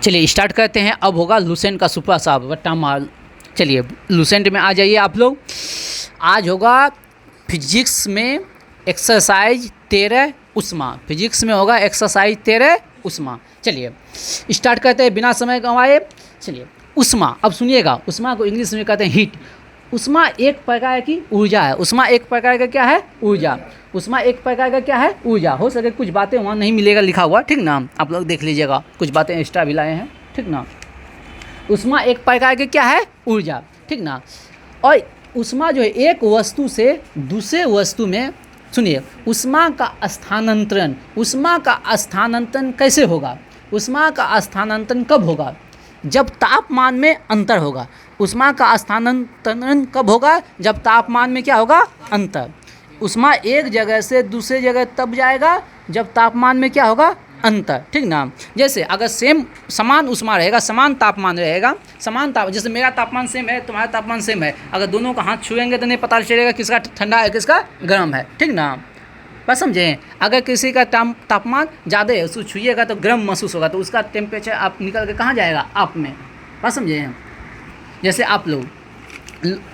चलिए स्टार्ट करते हैं। अब होगा लूसेंट का सुपर साहब बट्टा मार। चलिए लूसेंट में आ जाइए आप लोग। आज होगा फिजिक्स में एक्सरसाइज 13 उष्मा। फिजिक्स में होगा एक्सरसाइज 13 उष्मा। चलिए स्टार्ट करते हैं बिना समय गंवाए। चलिए उष्मा, अब सुनिएगा, उष्मा को इंग्लिश में कहते हैं हीट। उष्मा एक प्रकार की ऊर्जा है। उष्मा एक प्रकार का क्या है? ऊर्जा। उष्मा एक प्रकार का क्या है? ऊर्जा। हो सके कुछ बातें वहाँ नहीं मिलेगा लिखा हुआ, ठीक ना, आप लोग देख लीजिएगा, कुछ बातें एक्स्ट्रा भी लाए हैं, ठीक ना। उष्मा एक प्रकार के क्या है? ऊर्जा, ठीक ना। और उष्मा जो है एक वस्तु से दूसरे वस्तु में, सुनिए, उष्मा का स्थानांतरण, उष्मा का स्थानांतरण कैसे होगा? उष्मा का स्थानांतरण कब होगा? जब तापमान में अंतर होगा। उष्मा का स्थानांतरण कब होगा? जब तापमान में क्या होगा? अंतर। उष्मा एक जगह से दूसरे जगह तब जाएगा जब तापमान में क्या होगा? अंतर, ठीक ना। जैसे अगर समान उष्मा रहेगा, समान तापमान रहेगा, जैसे मेरा तापमान सेम है, तुम्हारा तापमान सेम है, अगर दोनों का हाथ छुएंगे तो नहीं पता चलेगा किसका ठंडा है किसका गर्म है, ठीक ना। बस समझें, अगर किसी का तापमान ज़्यादा है, उसको छुइएगा तो गर्म महसूस होगा, तो उसका टेम्परेचर आप निकल के कहाँ जाएगा? आप में। बस समझें, जैसे आप लोग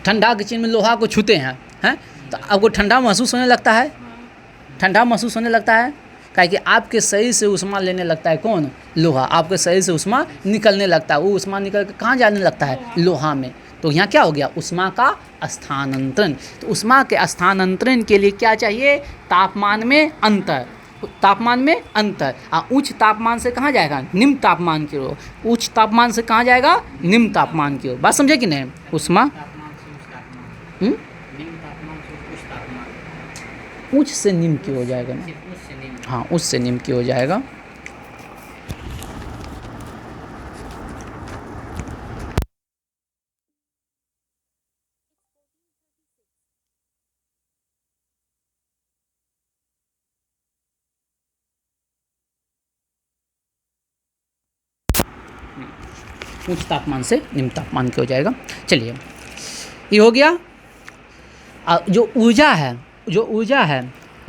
ठंडा के चीज़ में लोहा को छूते हैं तो आपको ठंडा महसूस होने लगता है, ठंडा महसूस होने लगता है, काहे कि आपके शरीर से उष्मा लेने लगता है कौन? लोहा। आपके शरीर से उष्मा निकलने लगता है, वो उष्मा निकल के कहाँ जाने लगता है? लोहा में। तो यहाँ क्या हो गया? उष्मा का स्थानांतरण। तो उष्मा के स्थानांतरण के लिए क्या चाहिए? तापमान में अंतर। तापमान में अंतर। उच्च तापमान से कहाँ जाएगा? निम्न तापमान की ओर। उच्च तापमान से कहाँ जाएगा? निम्न तापमान की ओर। बात समझे कि नहीं? उष्मा उच्च से निम्न की हो जाएगा ना। हाँ, उच्च से निम्न की हो जाएगा। उच्च तापमान से निम्न तापमान की हो जाएगा। चलिए ये हो गया। जो ऊर्जा है,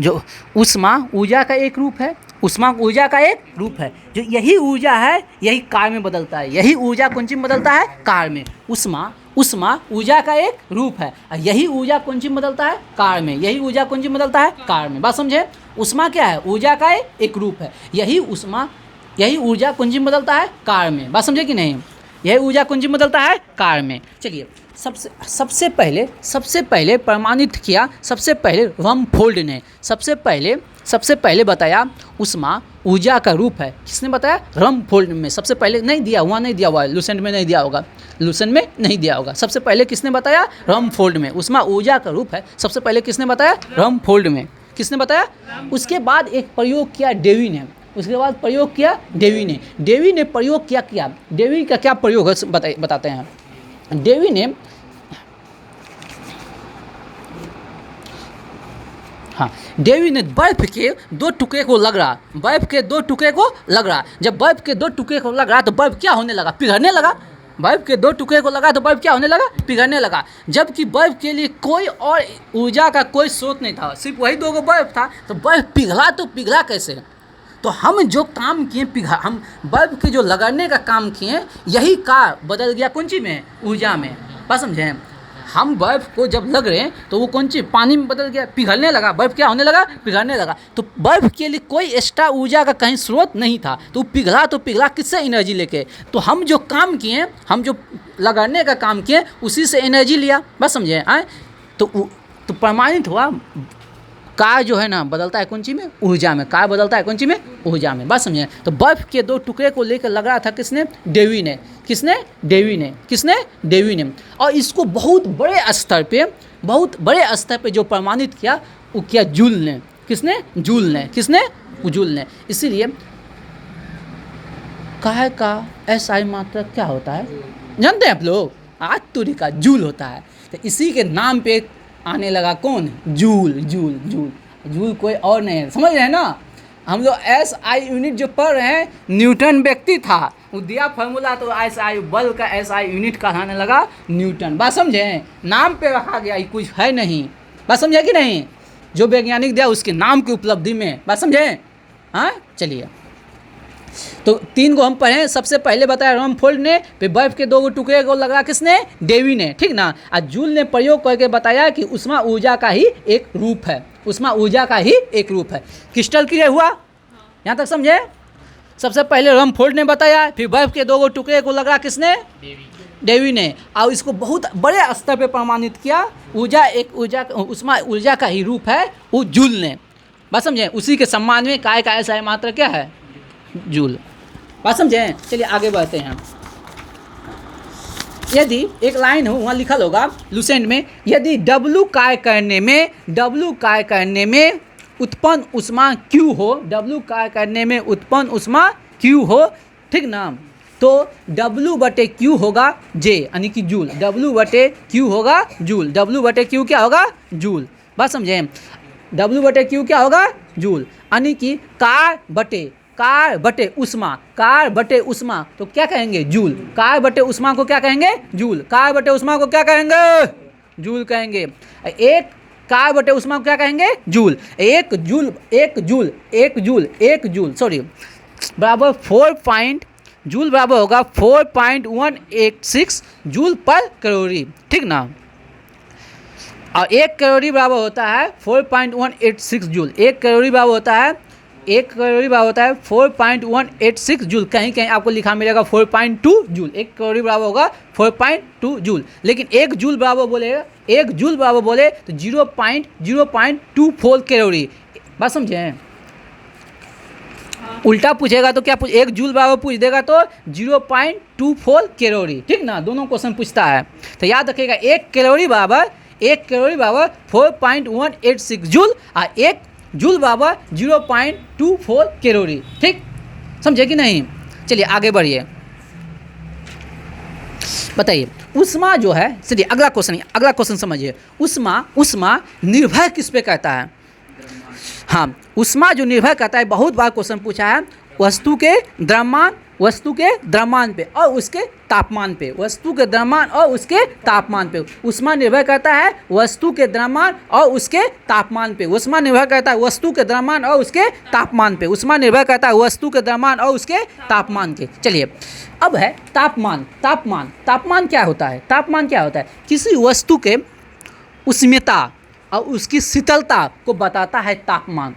जो उष्मा ऊर्जा का एक रूप है। उष्मा ऊर्जा का एक रूप है। जो यही ऊर्जा है यही कार्य में बदलता है। यही ऊर्जा कौन चीज में बदलता है? कार्य में। उष्मा ऊर्जा का एक रूप है और यही ऊर्जा कौन चीज में बदलता है? कार्य में। यही ऊर्जा कौन चीज में बदलता है? कार्य में। बात समझे? उष्मा क्या है? ऊर्जा का एक रूप है। यही ऊर्जा कौन चीज में बदलता है? कार्य में। बात समझे कि नहीं? यही ऊर्जा कौन चीज में बदलता है? कार्य में। चलिए सबसे पहले प्रमाणित किया, सबसे पहले रमफोल्ड ने सबसे पहले बताया उष्मा ऊर्जा का रूप है। किसने बताया? रमफोल्ड में। सबसे पहले नहीं दिया हुआ, लूसेंट में नहीं दिया होगा। सबसे पहले किसने बताया? रमफोल्ड में। उष्मा ऊर्जा का रूप है, सबसे पहले किसने बताया? रमफोल्ड में। किसने बताया? उसके बाद एक प्रयोग किया डेवी ने। डेवी ने प्रयोग किया। डेवी का क्या प्रयोग है बताते हैं। डेवी ने बर्फ के दो टुकड़े को लग रहा। जब बर्फ के दो टुकड़े को लग रहा तो बर्फ क्या होने लगा? पिघलने लगा। बर्फ के दो टुकड़े को लगा तो बर्फ क्या होने लगा? पिघलने लगा। जबकि बर्फ के लिए कोई और ऊर्जा का कोई स्रोत नहीं था, सिर्फ वही दो बर्फ था। तो बर्फ पिघला कैसे? तो हम जो काम किए, हम बल्ब के जो लगाने का काम किए, यही कार्य बदल गया कौन चीज़ में? ऊर्जा में। बात समझे? हम बल्ब को जब लग रहे हैं तो वो कौन चीज़? पानी में बदल गया, पिघलने लगा। बल्ब क्या होने लगा? पिघलने लगा। तो बल्ब के लिए कोई एक्स्ट्रा ऊर्जा का कहीं स्रोत नहीं था, तो पिघला किससे? एनर्जी लेके। तो हम जो काम किए, हम जो लगाने का काम किए, उसी से एनर्जी लिया। बस समझे? तो प्रमाणित हुआ कार्य जो है ना बदलता है कौन चीज़ में? ऊर्जा में। कार्य बदलता है कौन चीज़ में? ऊर्जा में। बात समझे? तो बर्फ के दो टुकड़े को लेकर लग रहा था किसने? डेवी ने। डेवी ने। और इसको बहुत बड़े स्तर पे जो प्रमाणित किया वो किया जूल ने। जूल ने। इसीलिए कार्य का SI मात्रक क्या होता है जानते हैं आप लोग? आज तुरी का जूल होता है। तो इसी के नाम पे आने लगा कौन? जूल कोई और नहीं है। समझ रहे हैं ना? हम लोग SI यूनिट जो पढ़ रहे हैं, न्यूटन व्यक्ति था, वो दिया फार्मूला, तो SI बल का SI यूनिट का आने लगा न्यूटन। बात समझे? नाम पे रखा गया, ये कुछ है नहीं। बात समझे कि नहीं? जो वैज्ञानिक दिया उसके नाम की उपलब्धि में। बात समझे? हाँ, चलिए तो 3 को हम पढ़े, सबसे पहले बताया रमफोल्ड ने, फिर बर्फ के 2 टुकड़े को लगा किसने, डेवी ने, ठीक ना। और जूल ने प्रयोग करके बताया कि उष्मा ऊर्जा का ही एक रूप है, उष्मा ऊर्जा का ही एक रूप है। क्रिस्टल क्लियर हुआ, यहाँ तक समझे। सबसे पहले रमफोल्ड ने बताया, फिर बर्फ के 2 टुकड़े को लगा किसने, डेवी ने, और इसको बहुत बड़े स्तर पे प्रमाणित किया, ऊर्जा एक ऊर्जा उष्मा ऊर्जा का ही रूप है, वो जूल ने। बात समझे, उसी के सम्मान में काय का ऐसा मात्रा क्या है, जूल। बात समझे, चलिए आगे बढ़ते हैं। यदि एक लाइन हो वहाँ लिखल होगा लुसेंट में, यदि W कार्य करने में उत्पन्न उष्मा Q हो, W कार्य करने में उत्पन्न उष्मा Q हो, ठीक ना, तो W/Q होगा J, यानी कि जूल। W/Q होगा जूल, W/Q क्या होगा, जूल। बात समझे, W/Q क्या होगा, जूल, यानी कि कार बटे उष्मा, तो क्या कहेंगे, जूल। कार बटे उष्मा को क्या कहेंगे, जूल। कार बटे उष्मा को क्या कहेंगे, जूल कहेंगे। एक कार बटे उष्मा को क्या कहेंगे, जूल। एक जूल सॉरी बराबर 4 जूल बराबर होगा 4.186 जूल पर कैलोरी, ठीक ना। और 1 कैलोरी बराबर होता है 4.186 जूल। 1 कैलोरी बराबर होता है 4.186 जूल। कहीं कहीं आपको लिखा मिलेगा 4.2 जूल। 1 कैलोरी बराबर होगा 4.2 जूल। लेकिन 1 जूल बराबर बोले तो 0.24 कैलोरी। बात समझे, उल्टा पूछेगा तो क्या 1 जूल बराबर पूछ देगा तो 0.24 कैलोरी, ठीक ना। दोनों क्वेश्चन पूछता है, तो याद रखिएगा 1 कैलोरी बराबर 4.186 जूल और 1 जूल बराबर 0.24 कैलोरी, ठीक, समझे कि नहीं। चलिए आगे बढ़िए, बताइए उष्मा जो है, चलिए अगला क्वेश्चन समझिए। उष्मा निर्भर किस पे करता है। हाँ, उष्मा जो निर्भर करता है, बहुत बार क्वेश्चन पूछा है, वस्तु के द्रव्यमान पे और उसके तापमान पे। वस्तु के द्रव्यमान और उसके तापमान पे उष्मा निर्भर करता है, वस्तु के द्रव्यमान और उसके तापमान पे। उष्मा निर्भर करता है वस्तु के द्रव्यमान और उसके तापमान पे। उष्मा निर्भर करता है वस्तु के द्रव्यमान और उसके तापमान के। चलिए अब है तापमान क्या होता है। किसी वस्तु के उष्णता और उसकी शीतलता को बताता है तापमान।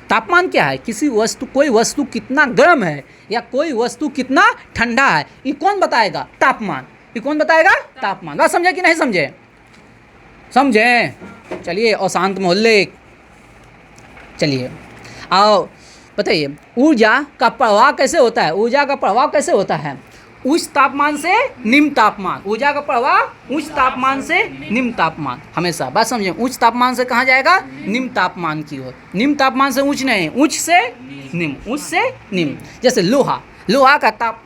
तापमान क्या है, कोई वस्तु कितना गर्म है या कोई वस्तु कितना ठंडा है, ये कौन बताएगा, तापमान। बात समझे कि नहीं समझे। चलिए और शांत मोहल्ले, चलिए आओ बताइए ऊर्जा का प्रवाह कैसे होता है। उच्च तापमान से निम्न तापमान। ऊर्जा का प्रवाह उच्च तापमान से निम्न तापमान हमेशा। बात समझिए, उच्च तापमान से कहाँ जाएगा, निम्न तापमान की ओर। निम्न तापमान से उच्च नहीं, उच्च से निम्न। जैसे लोहा का ताप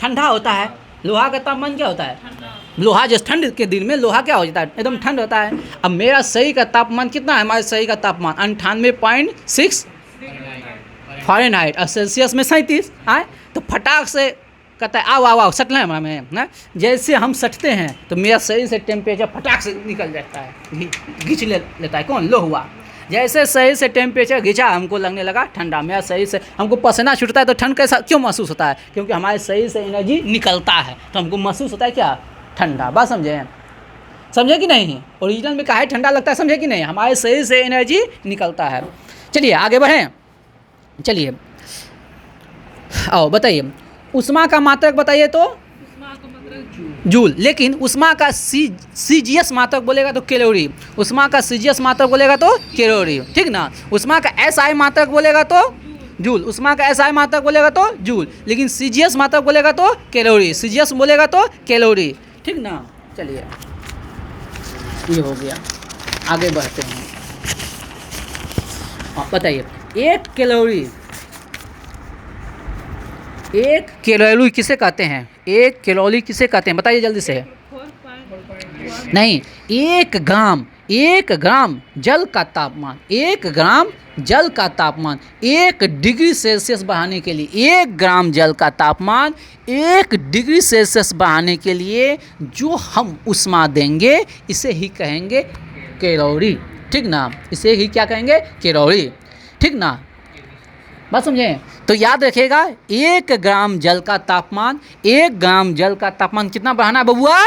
ठंडा होता है। लोहा का तापमान क्या होता है, लोहा जैसे ठंड के दिन में लोहा क्या हो जाता है, एकदम ठंड होता है। अब मेरा शरीर का तापमान कितना है, हमारे शरीर का तापमान 98.6 फ़ारेनहाइट और सेल्सियस में 37 आए। तो फटाक से कहता है आओ सटना है हमारा में ना। जैसे हम सटते हैं तो मेरा शरीर से टेम्परेचर फटाक से निकल जाता है, खींच लेता है कौन, लोहा। जैसे शरीर से टेम्परेचर खींचा, हमको लगने लगा ठंडा। मेरा शरीर से हमको पसीना छूटता है तो ठंड कैसा क्यों महसूस होता है, क्योंकि हमारे शरीर से एनर्जी निकलता है तो हमको महसूस होता है क्या, ठंडा। बात समझे कि नहीं। ओरिजिनल में काहे ठंडा लगता है, समझे कि नहीं, हमारे शरीर से एनर्जी निकलता है। चलिए आगे बढ़ें। चलिए आओ बताइए उष्मा का मात्रक बताइए तो जूल। लेकिन उष्मा का सीजीएस मात्रक बोलेगा तो कैलोरी। उष्मा का सीजीएस मात्रक बोलेगा तो कैलोरी, ठीक ना। उष्मा का एसआई मात्रक बोलेगा तो जूल। उष्मा का एसआई मात्रक बोलेगा तो जूल, लेकिन सीजीएस मात्रक बोलेगा तो कैलोरी। सीजीएस बोलेगा तो कैलोरी, ठीक ना। चलिए ये हो गया, आगे बढ़ते हैं। बताइए एक कैलोरी किसे कहते हैं, बताइए जल्दी से। नहीं, 1 ग्राम जल का तापमान, 1 ग्राम जल का तापमान 1 डिग्री सेल्सियस बढ़ाने के लिए, 1 ग्राम जल का तापमान 1 डिग्री सेल्सियस बढ़ाने के लिए जो हम उष्मा देंगे इसे ही कहेंगे कैलोरी, ठीक ना। इसे ही क्या कहेंगे, कैलोरी, ठीक ना। बात समझे? तो याद रखिएगा, 1 ग्राम जल का तापमान कितना बढ़ाना है बबुआ?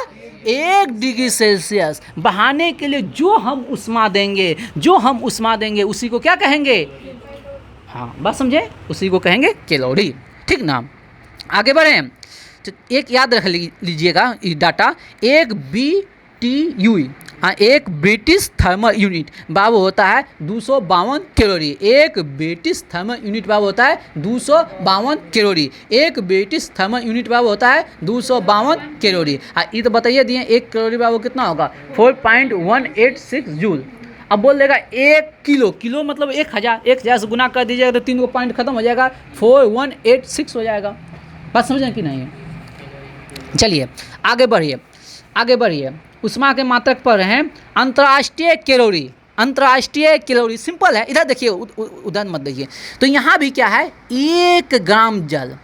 1 डिग्री सेल्सियस बढ़ाने के लिए जो हम उष्मा देंगे उसी को क्या कहेंगे? हाँ, बात समझे? उसी को कहेंगे कैलोरी। ठीक ना? आगे बढ़ें तो एक याद रख लीजिएगा ये डाटा, एक BTU, हाँ, एक ब्रिटिश थर्मल यूनिट बाबू होता है 252 कैलोरी। एक ब्रिटिश थर्मल यूनिट बाबू होता है 252 कैलोरी। एक ब्रिटिश थर्मल यूनिट बाबू होता है 252 कैलोरी। हाँ, ये तो बताइए दिए 1 कैलोरी बाबू कितना होगा? 4.186 जूल। अब बोल देगा 1 किलो, किलो मतलब 1000 से गुना कर दीजिएगा तो 3 को पॉइंट खत्म हो जाएगा, 4186 हो जाएगा। बात समझें कि नहीं? चलिए आगे बढ़िए। उष्मा के मात्रक पर हैं अंतर्राष्ट्रीय कैलोरी। अंतर्राष्ट्रीय कैलोरी सिंपल है, इधर देखिए, उधर मत देखिए। तो यहाँ भी क्या है? 1 ग्राम जल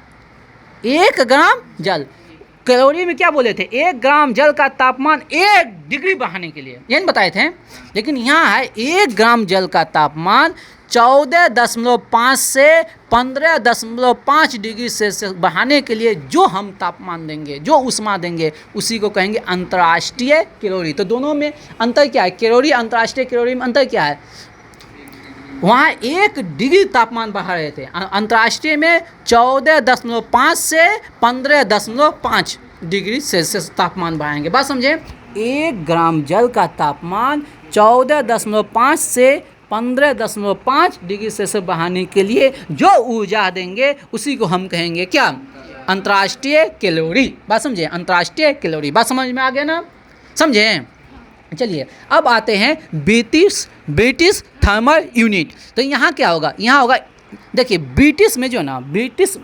कैलोरी में क्या बोले थे? 1 ग्राम जल का तापमान 1 डिग्री बढ़ाने के लिए, यही बताए थे। लेकिन यहाँ है 1 ग्राम जल का तापमान 14.5 से 15.5 डिग्री सेल्सियस बढ़ाने के लिए जो हम तापमान देंगे, जो उष्मा देंगे, उसी को कहेंगे अंतर्राष्ट्रीय कैलोरी। तो दोनों में अंतर क्या है? कैलोरी, अंतर्राष्ट्रीय कैलोरी में अंतर क्या है? वहाँ 1 डिग्री तापमान बढ़ा रहे थे, अंतर्राष्ट्रीय में 14.5 से 15.5 डिग्री सेल्सियस तापमान बढ़ाएंगे। बात समझे? 1 ग्राम जल का तापमान 14.5 से 15.5 डिग्री सेल्सियस बढ़ाने के लिए जो ऊर्जा देंगे उसी को हम कहेंगे क्या? अंतर्राष्ट्रीय कैलोरी। बात समझे? अंतर्राष्ट्रीय कैलोरी। बात समझ में आ गया ना? समझे? चलिए अब आते हैं ब्रिटिश थर्मल यूनिट। तो यहाँ क्या होगा? यहाँ होगा, देखिए ब्रिटिश में जो है ना, ब्रिटिश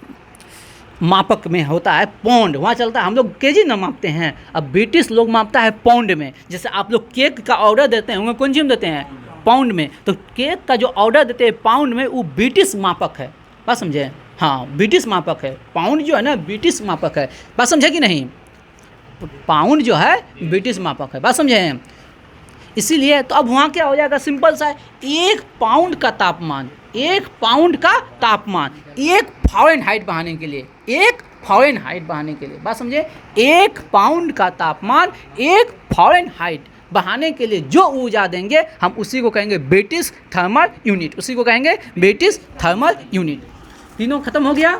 मापक में होता है पौंड, वहाँ चलता है, हम लोग केजी ना मापते हैं, अब ब्रिटिश लोग मापता है पौंड में। जैसे आप लोग केक का ऑर्डर देते हैं, कौन सी में देते हैं? पाउंड में। तो केक का जो ऑर्डर देते हैं पाउंड में, वो ब्रिटिश मापक है। बात समझे? हाँ, ब्रिटिश मापक है। पाउंड जो है ना, ब्रिटिश मापक है। बात समझे कि नहीं? पाउंड जो है ब्रिटिश मापक है। बात समझे? इसीलिए तो अब वहाँ क्या हो जाएगा? सिंपल सा है, 1 पाउंड का तापमान, 1 फ़ारेनहाइट बढ़ाने के लिए, 1 फ़ारेनहाइट बढ़ाने के लिए, बात समझे? 1 पाउंड का तापमान 1 फ़ारेनहाइट बढ़ाने के लिए जो ऊर्जा देंगे हम उसी को कहेंगे ब्रिटिश थर्मल यूनिट। उसी को कहेंगे ब्रिटिश थर्मल यूनिट। तीनों खत्म हो गया।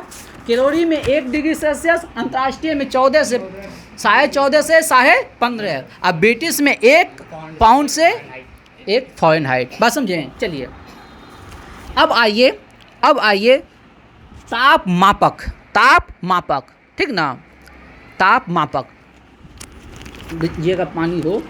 कैलोरी में 1 डिग्री सेल्सियस, अंतर्राष्ट्रीय में 14 से 14.5 से 15.5, अब ब्रिटिश में 1 पाउंड से 1 फ़ारेनहाइट। बात समझे? चलिए अब आइए ताप मापक। ठीक ना? ताप मापक लीजिएगा, पानी हो।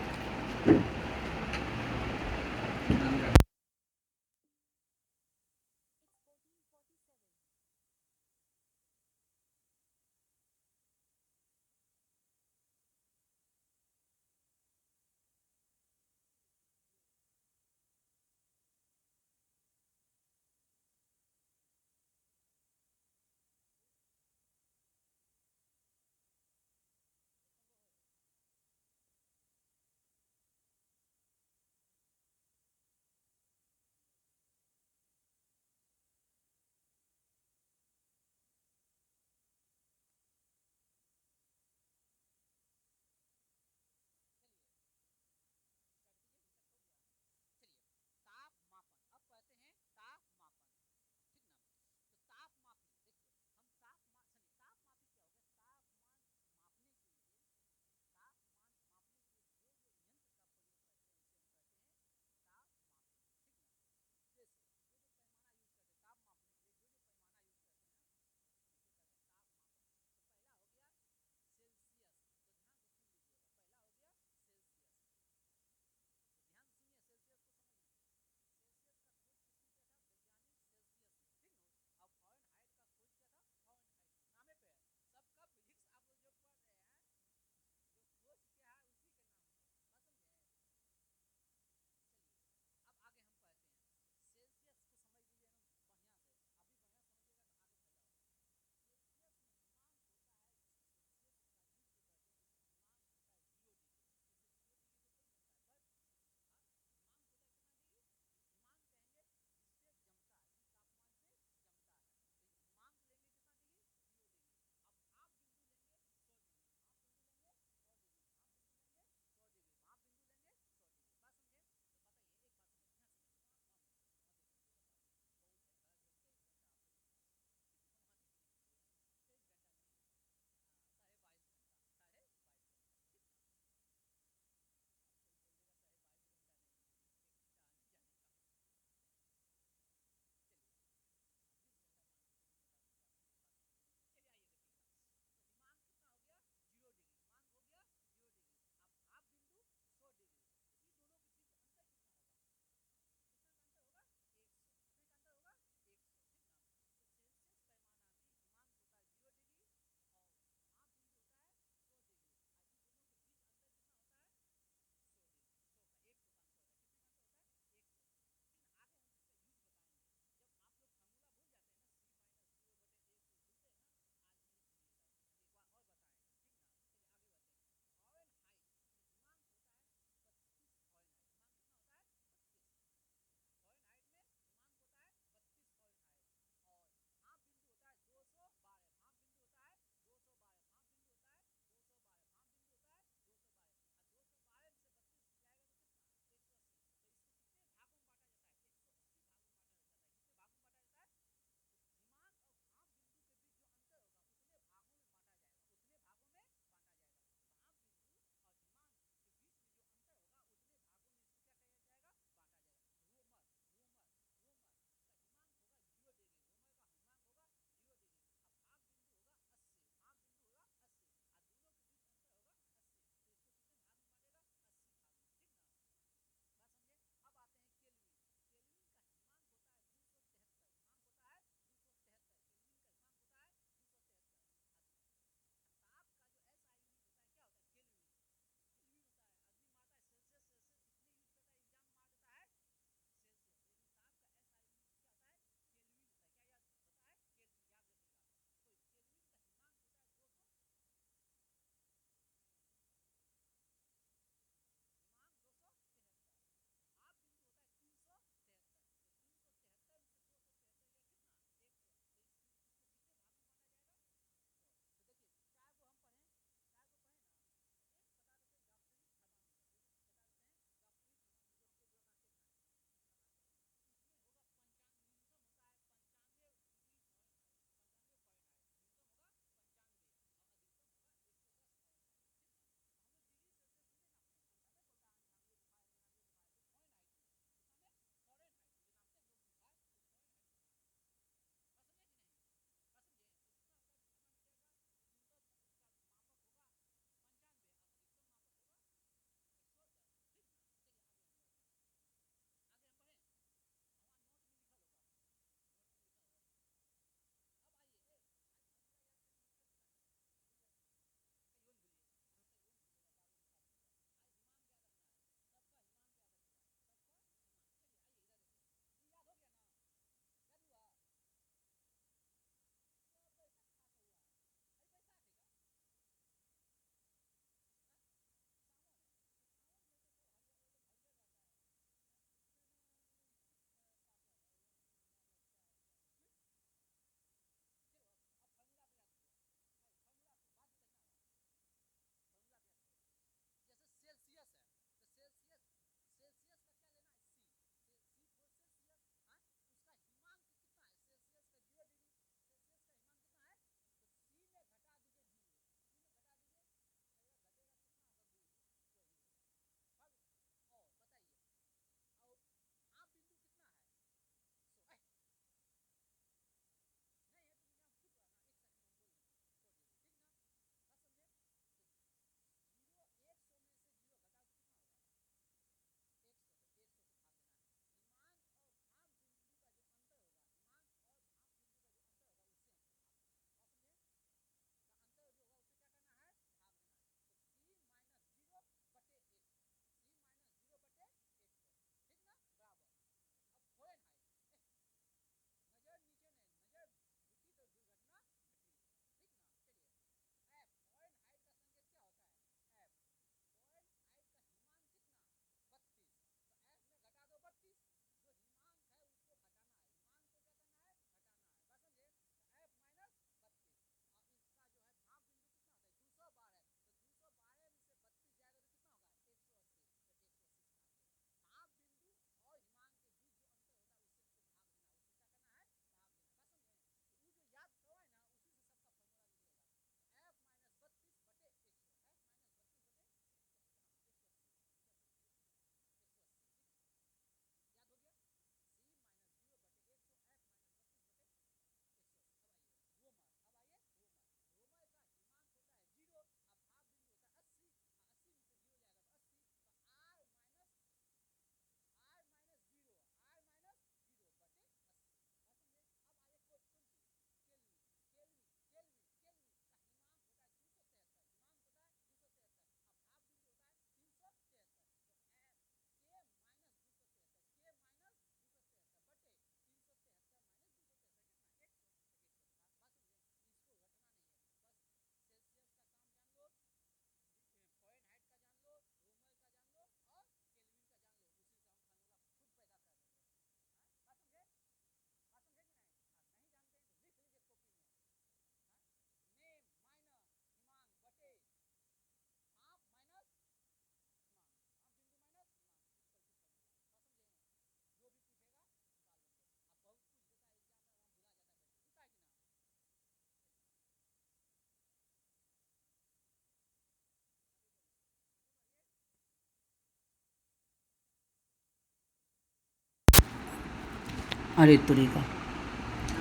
अरे तुरी का,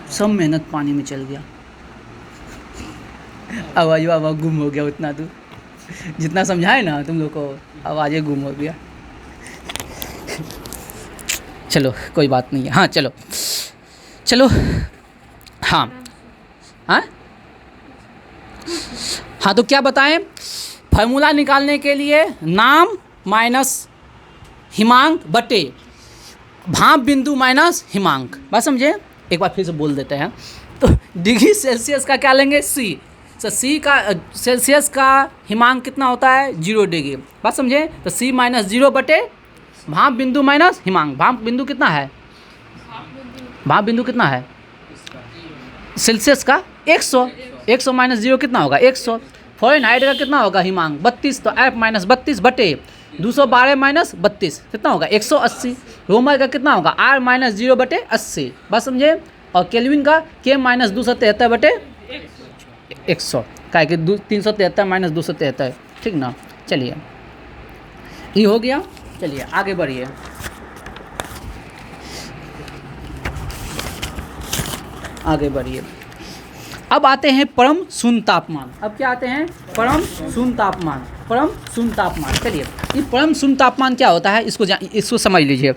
सब मेहनत पानी में चल गया। आवाज़ गुम हो गया उतना दूर, जितना समझाए ना तुम लोग को, आवाज़ें गुम हो गया। चलो कोई बात नहीं है। हाँ चलो चलो, हाँ हाँ हाँ, तो क्या बताएं, फार्मूला निकालने के लिए नाम माइनस हिमांक बटे भाप बिंदु माइनस हिमांक, बात समझे। एक बार फिर से बोल देते हैं। तो डिग्री सेल्सियस का क्या लेंगे, सी। तो सी का सेल्सियस का हिमांक कितना होता है, 0 डिग्री, बात समझे। तो सी माइनस 0 बटे भाप बिंदु माइनस हिमांक। भाप बिंदु कितना है, भाप बिंदु कितना है सेल्सियस का 100। 100 माइनस 0 कितना होगा, 100। फ़ारेनहाइट का कितना होगा हिमांक, 32। तो F माइनस 32 बटे 212 माइनस 32 कितना होगा, 180। रोमन का कितना होगा, R माइनस 0 बटे 80, बात समझे। और केल्विन का K माइनस 273 बटे 100, क्या कि 373 माइनस 273, ठीक ना। चलिए ये हो गया। चलिए आगे बढ़िए। आगे बढ़िए। अब आते हैं परम शून्य तापमान। अब क्या आते हैं, परम शून्य तापमान। परम शून्य तापमान, चलिए ये परम शून्य तापमान क्या होता है, इसको समझ लीजिए।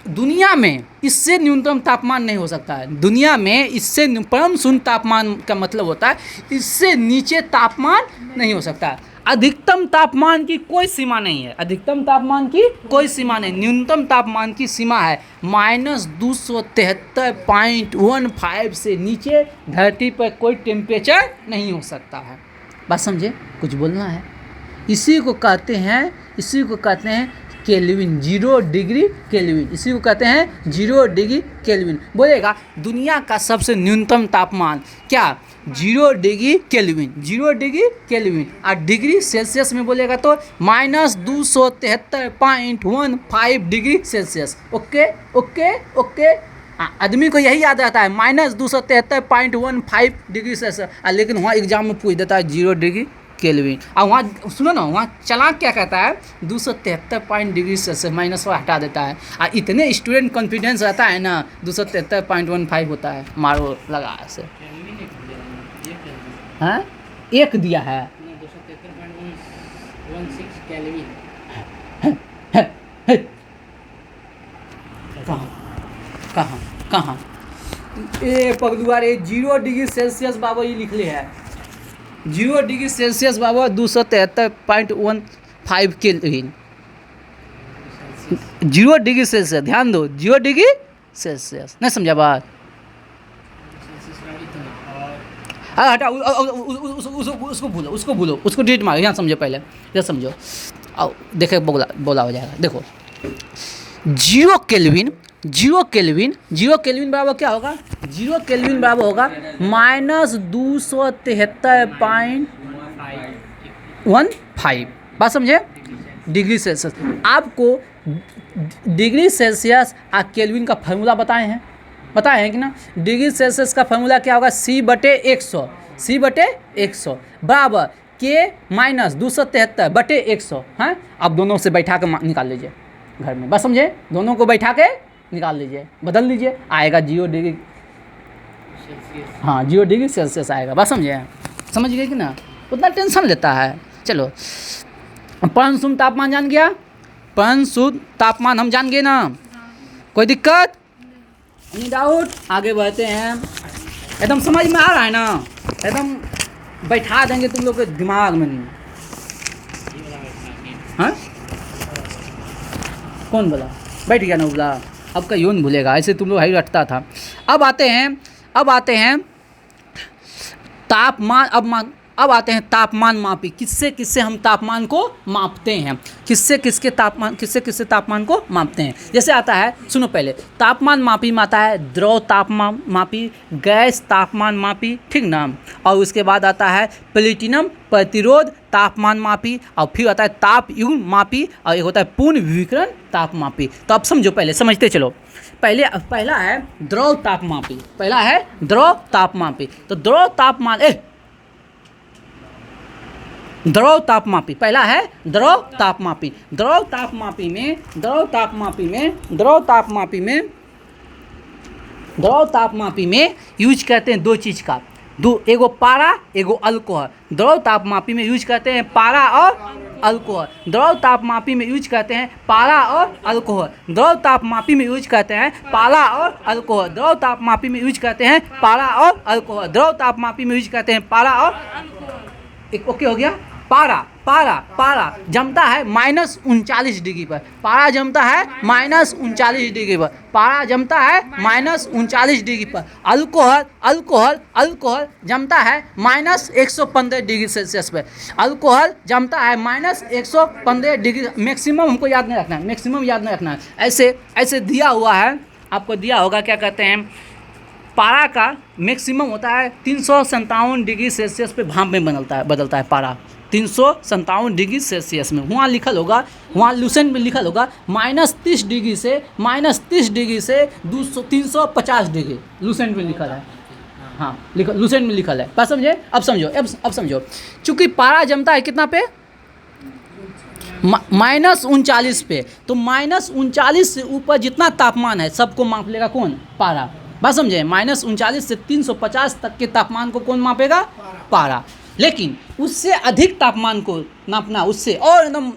दुनिया में इससे न्यूनतम तापमान नहीं हो सकता है। दुनिया में इससे परम शून्य तापमान का मतलब होता है इससे नीचे तापमान नहीं हो सकता है। अधिकतम तापमान की कोई सीमा नहीं है, अधिकतम तापमान की कोई सीमा नहीं। न्यूनतम तापमान की सीमा है -273.15 से नीचे धरती पर कोई टेम्परेचर नहीं हो सकता है, बात समझे। कुछ बोलना है, इसी को कहते हैं केल्विन, 0 डिग्री केल्विन, इसी को कहते हैं 0 डिग्री केल्विन। बोलेगा दुनिया का सबसे न्यूनतम तापमान क्या, 0 डिग्री केल्विन, 0 डिग्री केल्विन। और डिग्री सेल्सियस में बोलेगा तो -273.15 degree Celsius. Okay okay okay. आदमी को यही याद रहता है -273.15 डिग्री सेल्सियस, लेकिन वहाँ एग्जाम में पूछ देता है 0 डिग्री केल्विन। और वहाँ सुनो ना, वहाँ चालाक क्या कहता है 273 डिग्री सेल्सियस, माइनस को हटा देता है। और इतने स्टूडेंट कॉन्फिडेंस रहता है ना, 273.15 होता है, मारो लगा ऐसे। हाँ एक दिया है, 273.16 केल्विन। कहाँ कहाँ ए पगलुआ रे, 0 डिग्री सेल्सियस बाबा ये लिख ले है, 0 डिग्री सेल्सियस बाबा 273.15 केल्विन। 0 डिग्री सेल्सियस, ध्यान दो, 0 डिग्री सेल्सियस, नहीं समझा बात। हाँ हटा, उसको भूलो, उसको डिलीट मारो, यहाँ समझो, पहले यहाँ समझो। आओ देखे बोला हो जाएगा। देखो 0 केल्विन बराबर क्या होगा, 0 केल्विन बराबर होगा -273.15, बात समझे, डिग्री सेल्सियस। आपको डिग्री सेल्सियस और केल्विन का फार्मूला बताए हैं कि ना। डिग्री सेल्सियस का फार्मूला क्या होगा, C/100 बराबर K माइनस 273 बटे 100 है। अब दोनों से बैठा के निकाल लीजिए घर में, बस समझे, दोनों को बैठा के निकाल लीजिए, बदल लीजिए, आएगा 0 डिग्री, हाँ 0 डिग्री सेल्सियस आएगा, बस समझे, समझ गए कि ना। उतना टेंशन लेता है। चलो परम शून्य तापमान जान गया, परम शून्य तापमान हम जान गए ना, कोई दिक्कत, एनी डाउट। आगे बढ़ते हैं, एकदम समझ में आ रहा है ना, एकदम बैठा देंगे तुम लोग के दिमाग में। नहीं हाँ कौन बोला, बैठ गया ना बोला, अब का यूं भूलेगा, ऐसे तुम लोग हाई रटता था। अब आते हैं तापमान। अब आते हैं तापमान मापी, किससे हम तापमान को मापते हैं, किससे किसके तापमान को मापते हैं। जैसे आता है, सुनो पहले, तापमान मापी में आता है द्रव तापमान मापी, गैस तापमान मापी, ठीक ना। और उसके बाद आता है प्लेटिनम प्रतिरोध तापमान मापी, और फिर आता है ताप युग्म मापी, और एक होता है पूर्ण विकिरण ताप मापी। तो अब समझो, पहले समझते चलो। पहला है द्रव ताप मापी, तो द्रव ताप मापी पहला है द्रव ताप मापी। द्रव ताप मापी में द्रव तापमापी में यूज करते हैं दो चीज़ का, एगो पारा एगो अल्कोहल। द्रव तापमापी में यूज करते हैं पारा और अल्कोहल। द्रव तापमापी में यूज करते हैं पारा और अल्कोहल। द्रव तापमापी में यूज करते हैं पारा और अल्कोहल। द्रव तापमापी में यूज करते हैं पारा और अल्कोहल। द्रव तापमापी में यूज करते हैं पारा और एक ओके हो गया। पारा जमता है -39 डिग्री पर। पारा जमता है -39 डिग्री पर। पारा जमता है -39 डिग्री पर। अल्कोहल जमता है -115 डिग्री सेल्सियस पर। अल्कोहल जमता है -115 डिग्री। मैक्सिमम हमको याद नहीं रखना है, मैक्सिमम याद नहीं रखना है। ऐसे दिया हुआ है, आपको दिया होगा क्या कहते हैं, पारा का मैक्सिमम होता है 357 डिग्री सेल्सियस पे भाप में बदलता है पारा 357 डिग्री सेल्सियस में। वहाँ लिखल होगा, वहाँ लूसेंट में लिखल होगा -30 डिग्री से 350 डिग्री लूसेंट में लिखल है। हाँ लूसेंट में लिखल है, बात समझे? अब समझो चूँकि पारा जमता है कितना पे, -39 पे, तो -39 से ऊपर जितना तापमान है सबको माप लेगा कौन? पारा। बात समझे? -39 से 350 तक के तापमान को कौन मापेगा? पारा। लेकिन उससे अधिक तापमान को नापना, उससे और एकदम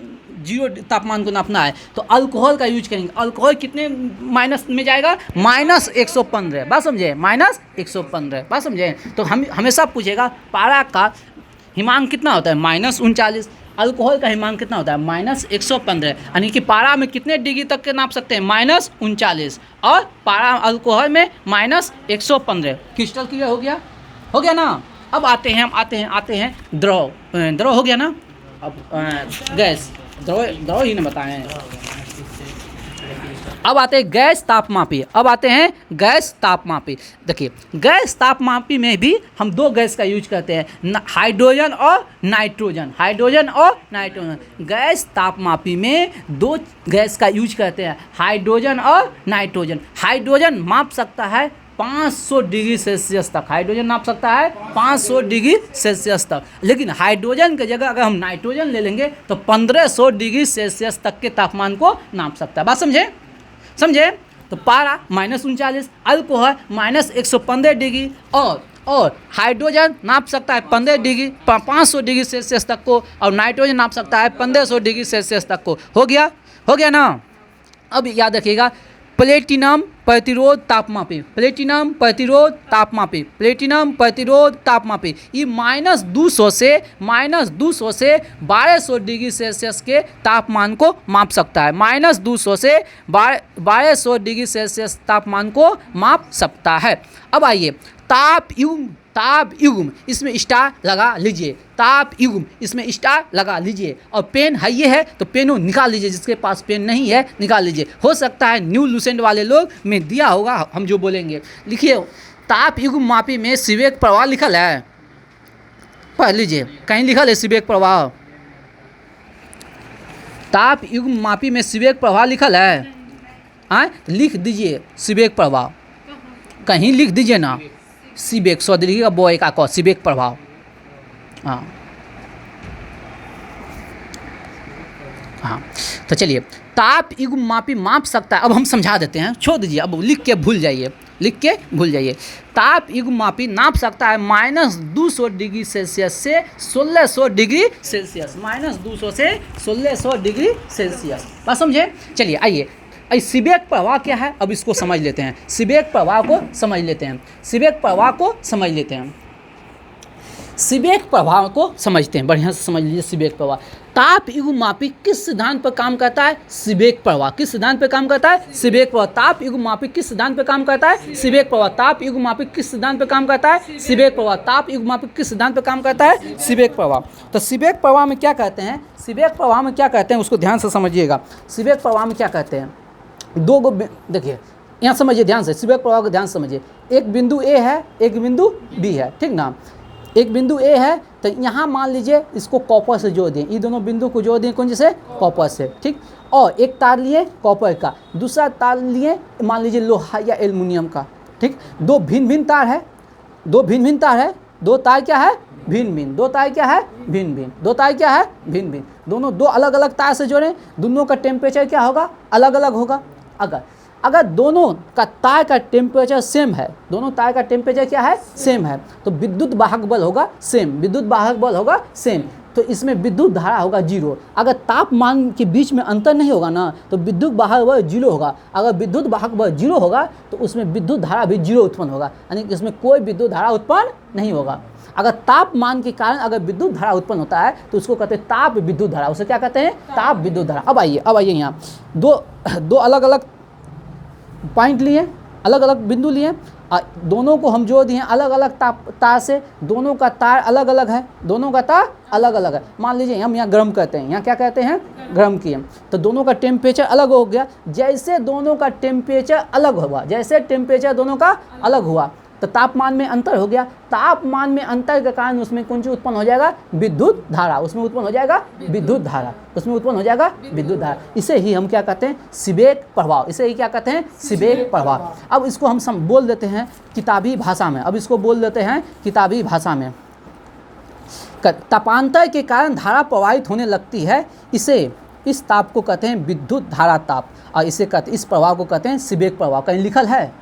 0 तापमान को नापना है तो अल्कोहल का यूज करेंगे। अल्कोहल कितने माइनस में जाएगा? -115। बात समझे? -115। बात समझे? तो हम हमेशा पूछेगा पारा का हिमांक कितना होता है? -39। अल्कोहल का हिमांक कितना होता है? -115। यानी कि पारा में कितने डिग्री तक के नाप सकते हैं? -39 और पारा अल्कोहल में -115। क्रिस्टल क्लियर हो गया ना? अब आते हैं द्रव हो गया ना? अब गैस, द्रव ही ना बताएं। अब आते हैं गैस तापमापी। देखिए गैस तापमापी में भी हम दो गैस का यूज करते हैं, हाइड्रोजन और नाइट्रोजन। गैस तापमापी में दो गैस का यूज करते हैं, हाइड्रोजन और नाइट्रोजन। हाइड्रोजन माप सकता है 500 डिग्री सेल्सियस तक। हाइड्रोजन नाप सकता है 500 डिग्री सेल्सियस तक। लेकिन हाइड्रोजन की जगह अगर हम नाइट्रोजन ले लेंगे तो 1500 डिग्री सेल्सियस तक के तापमान को नाप सकता है। बात समझे? तो पारा -39, अल्कोहल -115 डिग्री और हाइड्रोजन नाप सकता है 500 डिग्री सेल्सियस तक को, और नाइट्रोजन नाप सकता है 1500 डिग्री सेल्सियस तक को। हो गया ना? अब याद रखिएगा, प्लेटिनम प्रतिरोध तापमापी। ये -200 से 1200 डिग्री सेल्सियस के तापमान को माप सकता है। -200 से 1200 डिग्री सेल्सियस तापमान को माप सकता है। अब आइए ताप युग्म, इसमें स्टार लगा लीजिए। और पेन है ये है तो पेन निकाल लीजिए, जिसके पास पेन नहीं है निकाल लीजिए। हो सकता है न्यू लूसेंट वाले लोग में दिया होगा, हम जो बोलेंगे। लिखिए ताप युग्म मापी में सीवेक प्रवाह लिखल है, पढ़ लीजिए, कहीं लिखल है सीवेक प्रवाह? ताप युग्म मापी में सीवेक प्रवाह लिखल है? लिख दीजिए सीवेक प्रवाह, कहीं लिख दीजिए ना। सीबेक सौदरी का बॉय का कौ सीबेक प्रभाव। हाँ तो चलिए, ताप युग्म मापी माप सकता है। अब हम समझा देते हैं, छोड़ दीजिए, अब लिख के भूल जाइए। ताप युग्म मापी नाप सकता है -200 डिग्री सेल्सियस से 1600 डिग्री सेल्सियस। -200 से 1600 डिग्री सेल्सियस। बात समझे? चलिए आइए, सीबेक प्रवाह क्या है अब इसको समझ लेते हैं। सीबेक प्रवाह को समझ लेते हैं। बढ़िया से समझ लीजिए सीबेक प्रवाह। ताप युग्म मापी किस सिद्धांत पर काम करता है? सीबेक प्रवाह। किस सिद्धांत पर काम करता है? सीबेक प्रवाह। ताप युग्म मापी किस सिद्धांत पर काम करता है? सीबेक प्रवाह। ताप युग्म मापी किस सिद्धांत पर काम करता है? सीबेक प्रवाह। ताप युग्म मापी किस सिद्धांत पर काम करता है? सीबेक प्रवाह। तो सीबेक प्रवाह में क्या कहते हैं? उसको ध्यान से समझिएगा। सीबेक प्रवाह में क्या कहते हैं? दो गो देखिए, यहाँ समझिए ध्यान से, सीबेक प्रवाह को ध्यान से समझिए। एक बिंदु ए है, एक बिंदु बी है, ठीक ना? एक बिंदु ए है तो यहाँ मान लीजिए इसको कॉपर से जोड़ दें, ये दोनों बिंदु को जोड़ दें कौन से? कॉपर से, ठीक। और एक तार लिए कॉपर का, दूसरा तार लिए मान लीजिए लोहा या एल्युमिनियम का, ठीक। दो भिन्न भिन्न तार है, दो तार क्या है? भिन्न दोनों दो अलग अलग तार से जोड़ें, दोनों का टेम्परेचर क्या होगा? अलग अलग होगा। अगर अगर दोनों का तार का टेम्परेचर सेम है, दोनों तार का टेम्परेचर क्या है, सेम है, तो विद्युत वाहक बल होगा सेम, विद्युत वाहक बल होगा सेम, तो इसमें विद्युत धारा होगा जीरो। अगर तापमान के बीच में अंतर नहीं होगा ना तो विद्युत वाहक बल जीरो होगा। अगर विद्युत वाहक बल जीरो होगा तो उसमें विद्युत धारा भी जीरो उत्पन्न होगा, यानी कि इसमें कोई विद्युत धारा उत्पन्न नहीं होगा। अगर तापमान के कारण अगर विद्युत धारा उत्पन्न होता है तो उसको कहते हैं ताप विद्युत धारा, उसे क्या कहते हैं, ताप विद्युत धारा। अब आइए यहाँ दो अलग अलग पॉइंट लिए, अलग अलग बिंदु लिए, दोनों को हम जोड़ दिए अलग अलग तार से, दोनों का तार अलग अलग है, दोनों का तार अलग अलग है। मान लीजिए हम यहाँ गर्म कहते हैं, यहाँ क्या कहते हैं, गर्म किए, तो दोनों का टेम्परेचर अलग हो गया। जैसे दोनों का टेम्परेचर अलग हुआ, जैसे टेम्परेचर दोनों का अलग हुआ तो तापमान में अंतर हो गया। तापमान में अंतर के कारण उसमें कौन चीज उत्पन्न हो जाएगा, विद्युत धारा, उसमें उत्पन्न हो जाएगा विद्युत धारा, उसमें उत्पन्न हो जाएगा विद्युत धारा। इसे ही हम क्या कहते हैं, सीबेक प्रभाव, इसे ही क्या कहते हैं, सीबेक प्रभाव। अब इसको हम बोल देते हैं किताबी भाषा में, अब इसको बोल देते हैं किताबी भाषा में। तापांतर के कारण धारा प्रवाहित होने लगती है, इस ताप को कहते हैं विद्युत धारा ताप, और इसे कहते, इस प्रभाव को कहते हैं सीबेक प्रभाव। कहीं लिखल है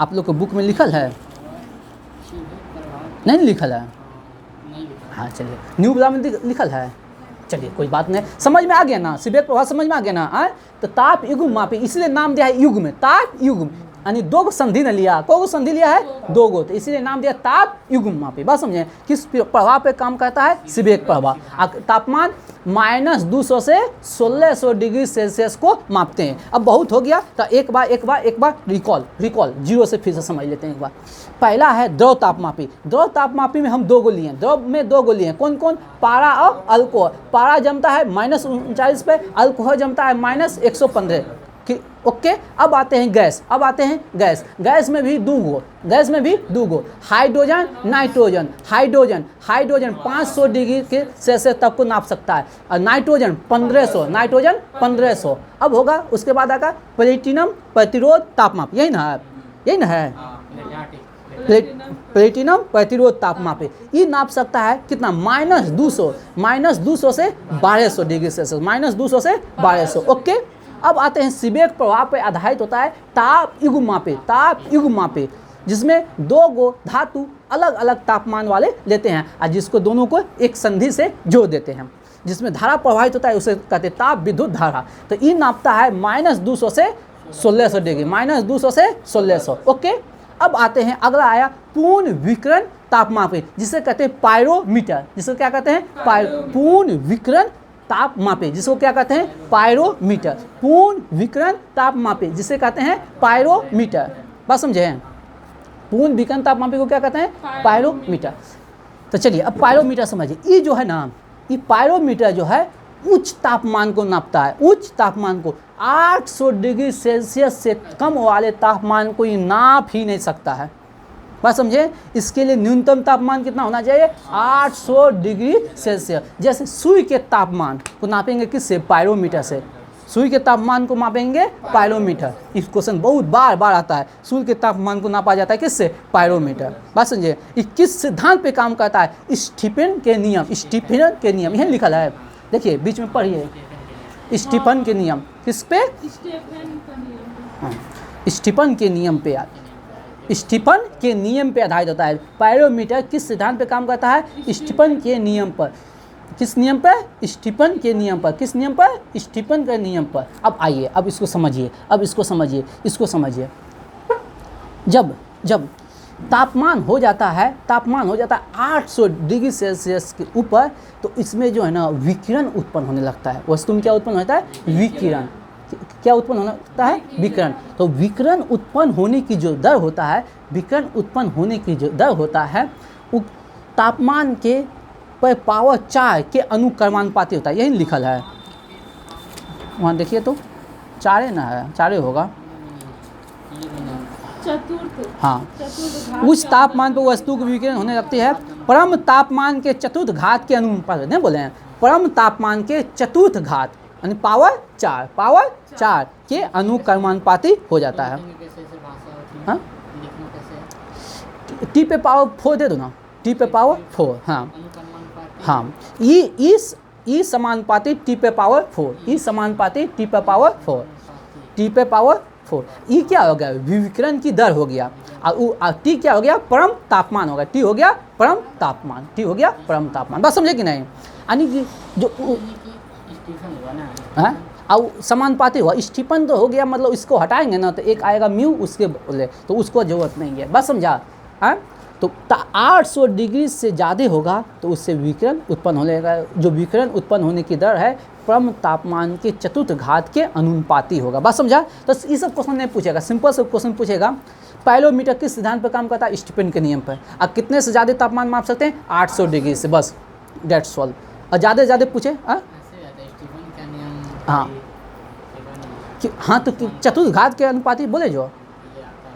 आप लोग को बुक में, लिखल है, नहीं लिखल है, हाँ चलिए न्यू ब्रा में लिखल है, चलिए कोई बात नहीं, समझ में आ गया ना, सीबेक प्रभाव समझ में आ गया ना। तो ताप युग्म मापी, इसलिए नाम दिया है युग्म, ताप युग्म, यानी दो गो संधि न लिया, को गो संधि लिया है, दो गो, तो इसीलिए नाम दिया ताप युग्म मापी। बात समझे, किस प्रभाव पे काम करता है, सीबेक प्रभाव। तापमान -200 से 1600 डिग्री सेल्सियस को मापते हैं। अब बहुत हो गया तो एक बार रिकॉल जीरो से फिर से समझ लेते हैं एक बार। पहला है द्रव तापमापी। द्रव तापमापी में हम दो गो लिए, द्रव में दो गो लिए, कौन कौन, पारा और अल्कोहल। पारा जमता है -39 पे, अल्कोहल जमता है -115। ओके, अब आते हैं गैस, गैस में भी दो गो, हाइड्रोजन नाइट्रोजन। हाइड्रोजन 500 डिग्री के सेल्सियस तक को नाप सकता है, और नाइट्रोजन 1500। अब होगा उसके बाद आएगा प्लेटिनम प्रतिरोध तापमाप, यही ना है प्लेटिनम प्रतिरोध तापमाप। ये नाप सकता है कितना, -200 से 1200 डिग्री सेल्सियस, -200 से 1200। ओके, अब आते हैं सीबेक प्रभाव पर आधारित होता है ताप युग्म मापे, जिसमें दो गो धातु अलग अलग तापमान वाले लेते हैं और जिसको दोनों को एक संधि से जोड़ देते हैं, जिसमें धारा प्रवाहित होता है, उसे कहते हैं ताप विद्युत धारा। तो ये नापता है -200 से 1600 डिग्री, -200 से 1600। ओके, अब आते हैं, अगला आया पूर्ण विकिरण तापमापी, जिसे कहते हैं पायरोमीटर, जिसे क्या कहते हैं, पूर्ण विकिरण ताप मापे, जिसको क्या कहते हैं, पायरोमीटर। पूर्ण विकिरण ताप मापे, जिसे कहते हैं पायरोमीटर। बात समझे, पूर्ण विकिरण ताप मापे को क्या कहते हैं, पायरोमीटर। तो चलिए अब पायरोमीटर समझिए। ये जो है ना, ये पायरोमीटर जो है उच्च तापमान को नापता है, उच्च तापमान को। 800 डिग्री सेल्सियस से कम वाले तापमान को ये नाप ही नहीं सकता है। बात समझे, इसके लिए न्यूनतम तापमान कितना होना चाहिए, 800 डिग्री सेल्सियस। जैसे सुई के तापमान को नापेंगे किससे, पायरोमीटर से। सुई के तापमान को मापेंगे पायरोमीटर। इस क्वेश्चन बहुत बार आता है, सुई के तापमान को नापा जाता है किससे, पायरोमीटर। बात समझिए, किस सिद्धांत पे काम करता है, स्टीफन के नियम, यही लिखा है, देखिए बीच में पढ़िए, स्टीफन के नियम। किस पे, स्टीफन के नियम पे, स्टीफन के नियम पे आधारित होता है। पायरोमीटर किस सिद्धांत पे काम करता है, स्टीफन के नियम पर। किस नियम पर, स्टीफन के नियम पर। किस नियम पर, स्टीफन के नियम पर। अब आइए, अब इसको समझिए, जब तापमान हो जाता है 800 डिग्री सेल्सियस के ऊपर, तो इसमें जो है ना विकिरण उत्पन्न होने लगता है। वस्तु में क्या उत्पन्न होता है, विकिरण। क्या उत्पन्न होता है, विकिरण। तो विकिरण उत्पन्न होने की जो दर होता है, वो तापमान के पर पावर 4 के अनुक्रमानुपाती होता है, यही लिखल है। वहाँ देखिए तो 4 ना है, 4 होगा, हाँ। उच्च तापमान पर वस्तु की विकिरण होने लगती है परम तापमान के चतुर्थ घात के अनुपात, नहीं बोले हैं, परम तापमान के चतुर्थ घात यानी पावर 4 के अनुक्रमानुपाती हो जाता है। हाँ, टी पे पावर 4 दे दो ना, टी पे पावर 4, हाँ, ई समानुपाती टी पे पावर 4, ई समानुपाती टी पे पावर 4, टी पे पावर 4। ई क्या हो गया, विकिरण की दर हो गया, और टी क्या हो गया, परम तापमान हो गया। टी हो गया परम तापमान, टी हो गया परम तापमान। बात समझे कि नहीं? यानी कि जो स्टीफन हुआ ना, है और समानुपाती हुआ, स्टीफन तो हो गया, मतलब इसको हटाएंगे ना तो एक आएगा म्यू उसके बोले, तो उसको जरूरत नहीं है। बस समझा? हाँ, तो 800 डिग्री से ज़्यादा होगा तो उससे विकिरण उत्पन्न हो जाएगा। जो विकिरण उत्पन्न होने की दर है परम तापमान के चतुर्थ घात के अनुपाती होगा। बात समझा? तो ये सब क्वेश्चन नहीं पूछेगा, सिंपल से क्वेश्चन पूछेगा। पाइलोमीटर किस सिद्धांत पर काम करता है? स्टीफन के नियम पर। अब कितने से ज़्यादा तापमान माप सकते हैं? 800 डिग्री से, बस डेट्स ऑल। और ज़्यादा से ज़्यादा पूछे स्टीफन का नियम। हाँ हाँ, तो चतुर्थ घात के अनुपाती बोले जो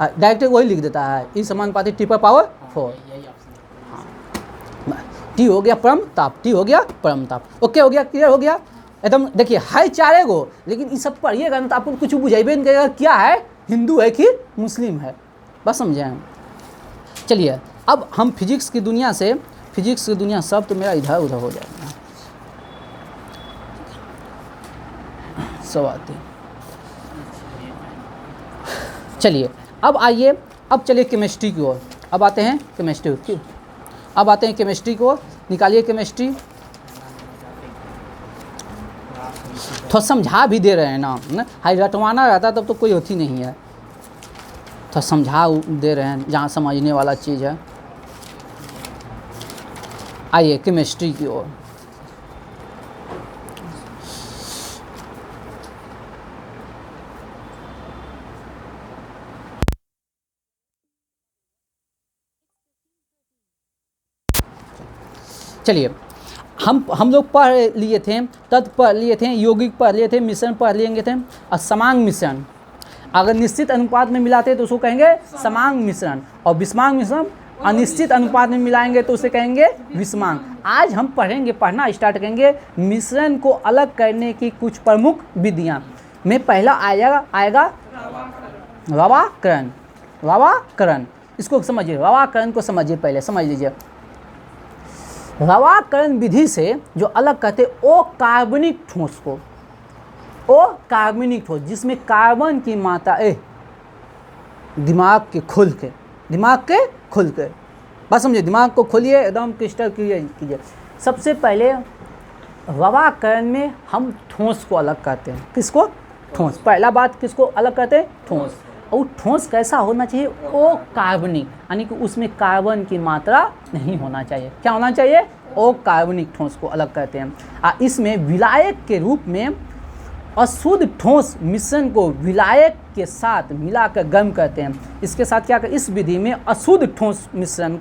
डायरेक्ट वही लिख देता है, ई समानुपाती टी पर पावर 4। हाँ, टी हो गया परम ताप, टी हो गया परम ताप। ओके, हो गया, क्लियर हो गया एकदम। देखिए है चारे गो, लेकिन ये सब पढ़िएगा ना तो आपको कुछ बुझाइबे नहीं करेगा क्या है, हिंदू है कि मुस्लिम है। बस समझे हम? चलिए अब हम फिजिक्स की दुनिया से, फिजिक्स की दुनिया सब तो मेरा इधर उधर हो जाएगा, सब आते हैं। चलिए अब आइए, अब चलिए केमिस्ट्री की ओर। अब आते हैं केमिस्ट्री की, अब आते हैं केमिस्ट्री की ओर। निकालिए केमिस्ट्री। थोड़ा समझा भी दे रहे हैं ना, हाई रटवाना रहता तब तो कोई होती नहीं है, थोड़ा समझा दे रहे हैं जहाँ समझने वाला चीज़ है। आइए केमिस्ट्री की ओर। चलिए हम लोग पढ़ लिए थे, तत्व पढ़ लिए थे, यौगिक पढ़ लिए थे, मिश्रण पढ़ लेंगे थे, और समांग मिश्रण अगर निश्चित अनुपात में मिलाते तो उसको कहेंगे समांग मिश्रण, और विषमांग मिश्रण अनिश्चित अनुपात में मिलाएंगे तो उसे कहेंगे विषमांग। आज हम पढ़ना स्टार्ट करेंगे मिश्रण को अलग करने की कुछ प्रमुख विधियाँ में। पहला आएगा रवाकरण। रवाकरण इसको समझिए, रवाकरण को समझिए, पहले समझ लीजिए। रवाकरण विधि से जो अलग करते ओ कार्बनिक ठोस को, ओ कार्बनिक ठोस जिसमें कार्बन की मात्रा दिमाग के खुल के बस समझिए, दिमाग को खोलिए एकदम क्रिस्टल क्लियर कीजिए। सबसे पहले रवाकरण में हम ठोस को अलग करते हैं। किसको? ठोस। पहला बात किसको अलग करते हैं? ठोस। और ठोस कैसा होना चाहिए? ओ कार्बनिक, यानी कि उसमें कार्बन की मात्रा नहीं होना चाहिए। क्या होना चाहिए? ओ कार्बनिक ठोस को अलग करते हैं। इसमें विलायक के रूप में अशुद्ध ठोस मिश्रण को विलायक के साथ मिलाकर गर्म करते हैं। इसके साथ क्या कर, इस विधि में अशुद्ध ठोस मिश्रण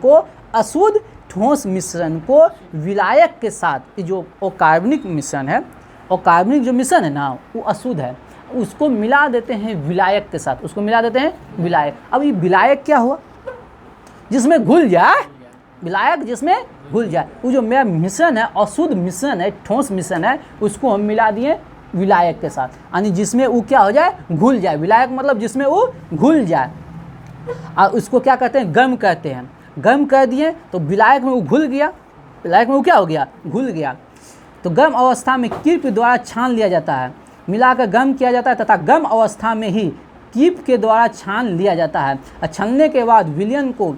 को विलायक के साथ, जो कार्बनिक मिश्रण है, और कार्बनिक जो मिश्रण है ना वो अशुद्ध है, उसको मिला देते हैं विलायक के साथ, उसको मिला देते हैं विलायक। अब ये विलायक क्या हुआ? जिसमें घुल जाए, विलायक जिसमें घुल जाए। वो जो मेरा मिश्रण है, अशुद्ध मिश्रण है, ठोस मिश्रण है, उसको हम मिला दिए विलायक के साथ, यानी जिसमें वो क्या हो जाए? घुल जाए। विलायक मतलब जिसमें वो घुल जाए, और उसको क्या कहते हैं? गर्म कहते हैं। गर्म कर दिए तो विलायक में वो घुल गया, विलायक में वो क्या हो गया? घुल गया। तो गर्म अवस्था में कीप के द्वारा छान लिया जाता है, मिलाकर गर्म किया जाता है, तथा गर्म अवस्था में ही कीप के द्वारा छान लिया जाता है। और छानने के बाद विलयन को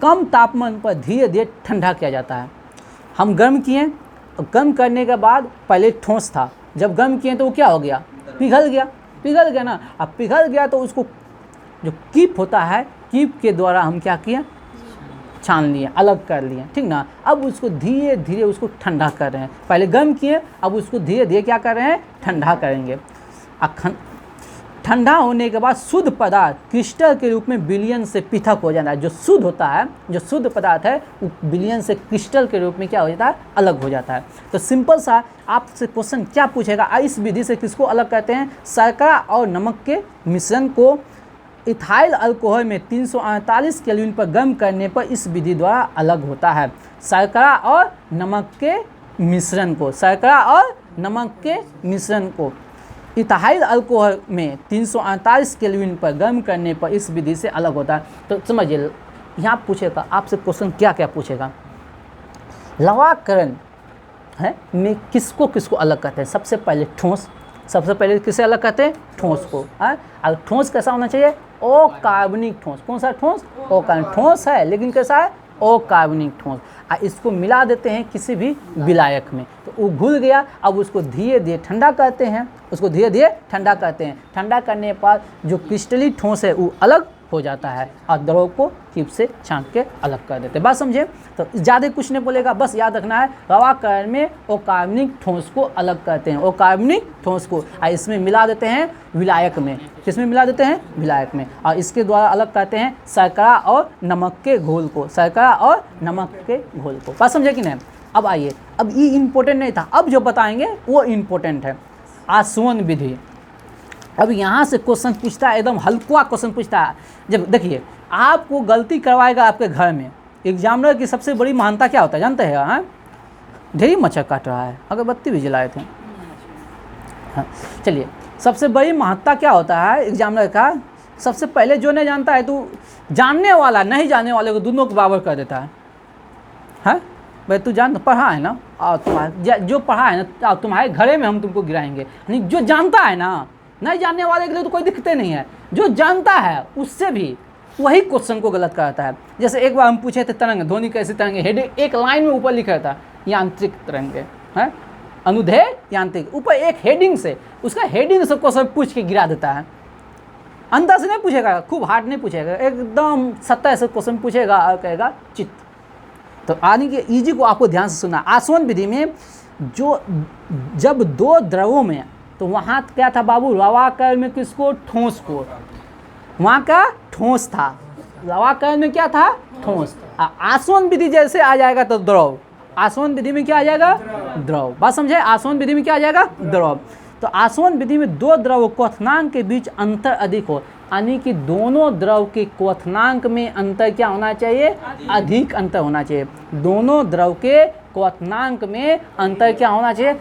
कम तापमान पर धीरे धीरे ठंडा किया जाता है। हम गर्म किए, और गर्म करने के बाद पहले ठोस था, जब गर्म किए तो वो क्या हो गया? पिघल गया ना। अब पिघल गया तो उसको जो कीप होता है, कीप के द्वारा हम क्या किए? छान लिए, अलग कर लिए, ठीक ना। अब उसको धीरे धीरे उसको ठंडा कर रहे हैं। पहले गर्म किए, अब उसको धीरे धीरे क्या कर रहे हैं? ठंडा करेंगे। ठंडा होने के बाद शुद्ध पदार्थ क्रिस्टल के रूप में विलयन से पृथक हो जाता है। जो शुद्ध होता है, जो शुद्ध पदार्थ है, वो विलयन से क्रिस्टल के रूप में क्या हो जाता है? अलग हो जाता है। तो सिंपल सा आपसे क्वेश्चन क्या पूछेगा? इस विधि से किसको अलग करते हैं? शर्करा और नमक के मिश्रण को इथाइल अल्कोहल में 348 केल्विन पर गर्म करने पर इस विधि द्वारा अलग होता है। शर्करा और नमक के मिश्रण को, शर्करा और नमक के मिश्रण को इथाइल अल्कोहल में 348 केल्विन पर गर्म करने पर इस विधि से अलग होता है। तो समझिए, यहाँ पूछेगा आपसे क्वेश्चन क्या क्या पूछेगा? लवाकरण है में किसको किसको अलग करते हैं? सबसे पहले ठोस, सबसे पहले किसे अलग करते हैं? ठोस को। और ठोस कैसा होना चाहिए? अकार्बनिक ठोस। कौन सा ठोस? अकार्बनिक ठोस है लेकिन कैसा है? अकार्बनिक ठोस। इसको मिला देते हैं किसी भी विलायक में तो वो घुल गया। अब उसको धीरे धीरे ठंडा करते हैं, उसको धीरे धीरे ठंडा करते हैं। ठंडा करने के बाद जो क्रिस्टली ठोस है वो अलग हो जाता है और द्रव को टिप से छांट के अलग कर देते हैं। बात समझे? तो ज़्यादा कुछ नहीं बोलेगा, बस याद रखना है रवाकरण में अकार्बनिक ठोस को अलग करते हैं, अकार्बनिक ठोस को, और इसमें मिला देते हैं विलायक में। किसमें मिला देते हैं? विलायक में। और इसके द्वारा अलग करते हैं शर्करा और नमक के घोल को, शर्करा और नमक के घोल को। बात समझे कि नहीं? अब आइए, अब ये इम्पोर्टेंट नहीं था, अब जो बताएंगे वो इम्पोर्टेंट है, आसवन विधि। अब यहाँ से क्वेश्चन पूछता है, एकदम हल्का क्वेश्चन पूछता है। जब देखिए आपको गलती करवाएगा आपके घर में, एग्जामिनर की सबसे बड़ी महानता क्या होता है जानते हैं? हाँ, ढेरी मच्छर काट रहा है, अगरबत्ती भी जलाए थे। हाँ चलिए, सबसे बड़ी महत्ता क्या होता है एग्जामिनर का? सबसे पहले जो नहीं जानता है तो जानने वाला नहीं जानने वाले को दोनों को बराबर कर देता है। हाँ भाई तू जान पढ़ा है ना, और तुम्हारे जो पढ़ा है ना तुम्हारे घरे में हम तुमको गिराएंगे। यानी जो जानता है ना, नहीं जानने वाले के लिए तो कोई दिक्कत नहीं है, जो जानता है उससे भी वही क्वेश्चन को गलत करता है। जैसे एक बार हम पूछे थे तरंग ध्वनि कैसी तरंगे, हेडिंग एक लाइन में ऊपर लिखा था यांत्रिक तरंगे, है अनुदैर्घ्य यांत्रिक, ऊपर एक हेडिंग से, उसका हेडिंग से क्वेश्चन पूछ के गिरा देता है। अंदर से नहीं पूछेगा, खूब हार्ड नहीं पूछेगा, एकदम सतह से क्वेश्चन पूछेगा और कहेगा चित्त। तो आने के ईजी को आपको ध्यान से सुनना। आसवन विधि में जो जब दो द्रवों में, तो वहाँ क्या था बाबू? रवाकरण में किसको? ठोस को। वहाँ का ठोस था, रवाकरण में क्या था? ठोस। आसवन विधि जैसे आ जाएगा तो द्रव, आसवन विधि में क्या आ जाएगा? द्रव। बात समझे? आसवन विधि में क्या आ जाएगा? द्रव। तो आसवन विधि में दो द्रव क्वथनांक के बीच अंतर अधिक हो, यानी कि दोनों द्रव के क्वथनांक में अंतर क्या होना चाहिए? अधिक अंतर होना चाहिए। दोनों द्रव के क्वथनांक में अंतर क्या होना चाहिए?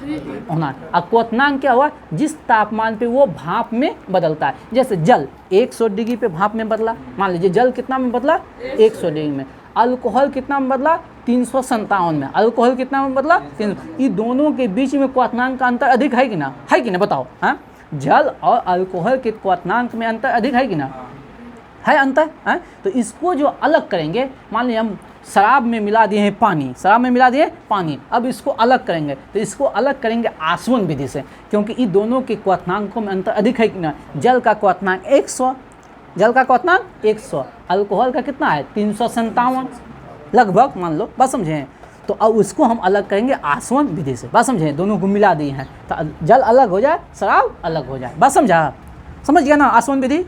होना। अब क्वथनांक क्या हुआ? जिस तापमान पे वो भाप में बदलता है। जैसे जल 100 डिग्री पे भाप में बदला, मान लीजिए जल कितना में बदला? 100 डिग्री में। अल्कोहल कितना में बदला? 357 में। अल्कोहल कितना में बदला? 300। ये दोनों के बीच में क्वथनांक का अंतर अधिक है कि ना? है कि ना? बताओ। हाँ, जल और अल्कोहल के क्वथनांक में अंतर अधिक है कि ना? है अंतर। है तो इसको जो अलग करेंगे, मान लीजिए हम शराब में मिला दिए हैं पानी, शराब में मिला दिए पानी, अब इसको अलग करेंगे तो इसको अलग करेंगे आसवन विधि से, क्योंकि इन दोनों के क्वथनांकों में अंतर अधिक है कि ना? जल का क्वथनांक 100, जल का क्वथनांक 100, अल्कोहल का कितना है? 357 लगभग, मान लो। बात समझे? तो अब उसको हम अलग करेंगे आसवन विधि से। बात समझे? दोनों को मिला दिए हैं तो जल अलग हो जाए, शराब अलग हो जाए। बात समझा? समझ गया ना आसवन विधि?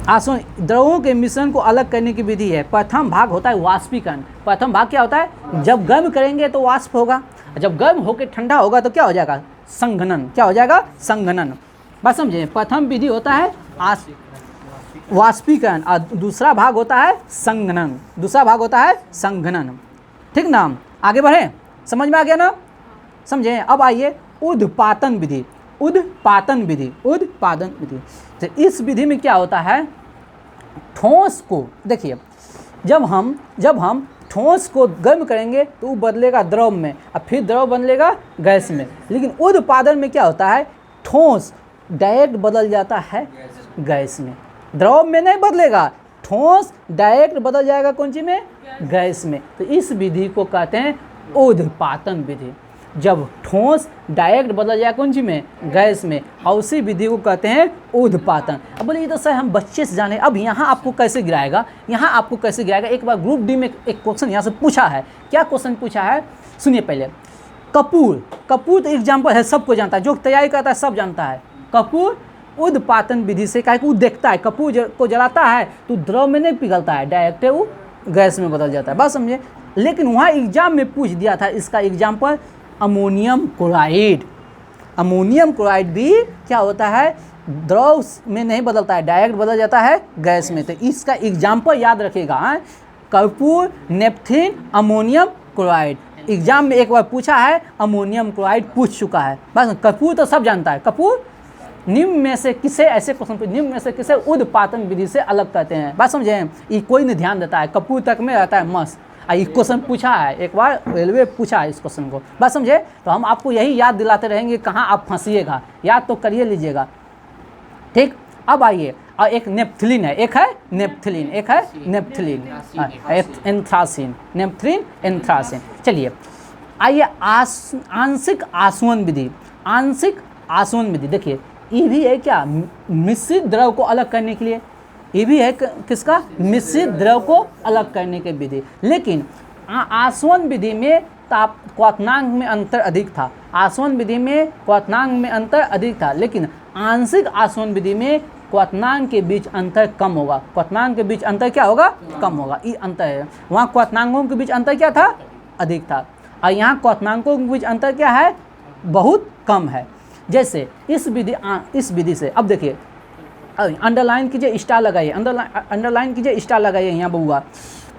आसवन द्रवों के मिश्रण को अलग करने की विधि है। प्रथम भाग होता है वाष्पीकरण। प्रथम भाग क्या होता है? जब गर्म करेंगे तो वाष्प होगा, जब गर्म होकर ठंडा होगा तो क्या हो जाएगा? संघनन। क्या हो जाएगा? संघनन। बात समझे? प्रथम विधि होता है वाष्पीकरण और दूसरा भाग होता है संघनन। दूसरा भाग होता है संघनन। ठीक ना? आगे बढ़े? समझ में आ गया ना? समझे? अब आइए उद्पातन विधि। उद्पातन विधि, उद्पादन विधि। तो इस विधि में क्या होता है? ठोस को देखिए, जब हम ठोस को गर्म करेंगे तो वो बदलेगा द्रव में और फिर द्रव बदलेगा गैस में। लेकिन उद्पादन में क्या होता है? ठोस डायरेक्ट बदल जाता है गैस में, द्रव में नहीं बदलेगा। ठोस डायरेक्ट बदल जाएगा कौन चीज में? गैस में। तो इस विधि को कहते हैं उद्पातन विधि। जब ठोस डायरेक्ट बदल जाए कौन चीज में? गैस में, और उसी विधि को कहते हैं उद्पातन। अब बोलिए तो सर हम बच्चे से जाने, अब यहाँ आपको कैसे गिराएगा? यहाँ आपको कैसे गिराएगा? एक बार ग्रुप डी में एक क्वेश्चन यहाँ से पूछा है। क्या क्वेश्चन पूछा है? सुनिए पहले। कपूर, कपूर तो एग्जाम्पल है, सबको जानता है, जो तैयारी करता है सब जानता है। कपूर उद्पातन विधि से, क्या वो देखता है, कपूर को जलाता है तो द्रव में नहीं पिघलता है, डायरेक्ट वो गैस में बदल जाता है। बात समझिए? लेकिन वहाँ एग्जाम में पूछ दिया था इसका example ammonium chloride. Ammonium chloride भी क्या होता है? द्रव में नहीं बदलता है, डायरेक्ट बदल जाता है गैस में। तो इसका एग्जाम्पल याद रखिएगा, कर्पूर, नेपथिन, अमोनियम क्लोराइड। एग्जाम में एक बार पूछा है, अमोनियम क्लोराइड पूछ चुका है। बस कर्पूर तो सब जानता है। कर्पूर निम्न में से किसे, ऐसे क्वेश्चन पूछ, निम्न में से किसे उद्पातन विधि से अलग करते हैं? बात समझे? ये कोई नहीं ध्यान देता है, कर्पूर तक में रहता है मस्त। ये क्वेश्चन पूछा है, एक बार रेलवे पूछा है इस क्वेश्चन को, बात समझे। तो हम आपको यही याद दिलाते रहेंगे, कहाँ आप फंसिएगा, याद तो करिए लीजिएगा, ठीक। अब आइए, और एक नेप्थलीन है, एक है नेप्थलीन, एक है नेप्थलीन, एंथ्रासिन, नेप्थलीन एंथ्रासिन। चलिए आइए, आंशिक आसवन विधि, आंशिक आसवन विधि देखिए, ये भी है क्या, मिश्रित द्रव को अलग करने के लिए, ये भी है किसका, मिश्रित द्रव को अलग करने के विधि। लेकिन आसवन विधि में क्वथनांक में अंतर अधिक था, आसवन विधि में क्वथनांक में अंतर अधिक था, लेकिन आंशिक आसवन विधि में क्वथनांक के बीच अंतर कम होगा, क्वथनांक के बीच अंतर क्या होगा, कम होगा, ये अंतर है। वहाँ क्वथनांकों के बीच अंतर क्या था, अधिक था, और यहाँ क्वथनांकों के बीच अंतर क्या है, बहुत कम है। जैसे इस विधि से, अब देखिए अंडरलाइन कीजिए, स्टार लगाइए, अंडरलाइन कीजिए, स्टार लगाइए, यहाँ बउआ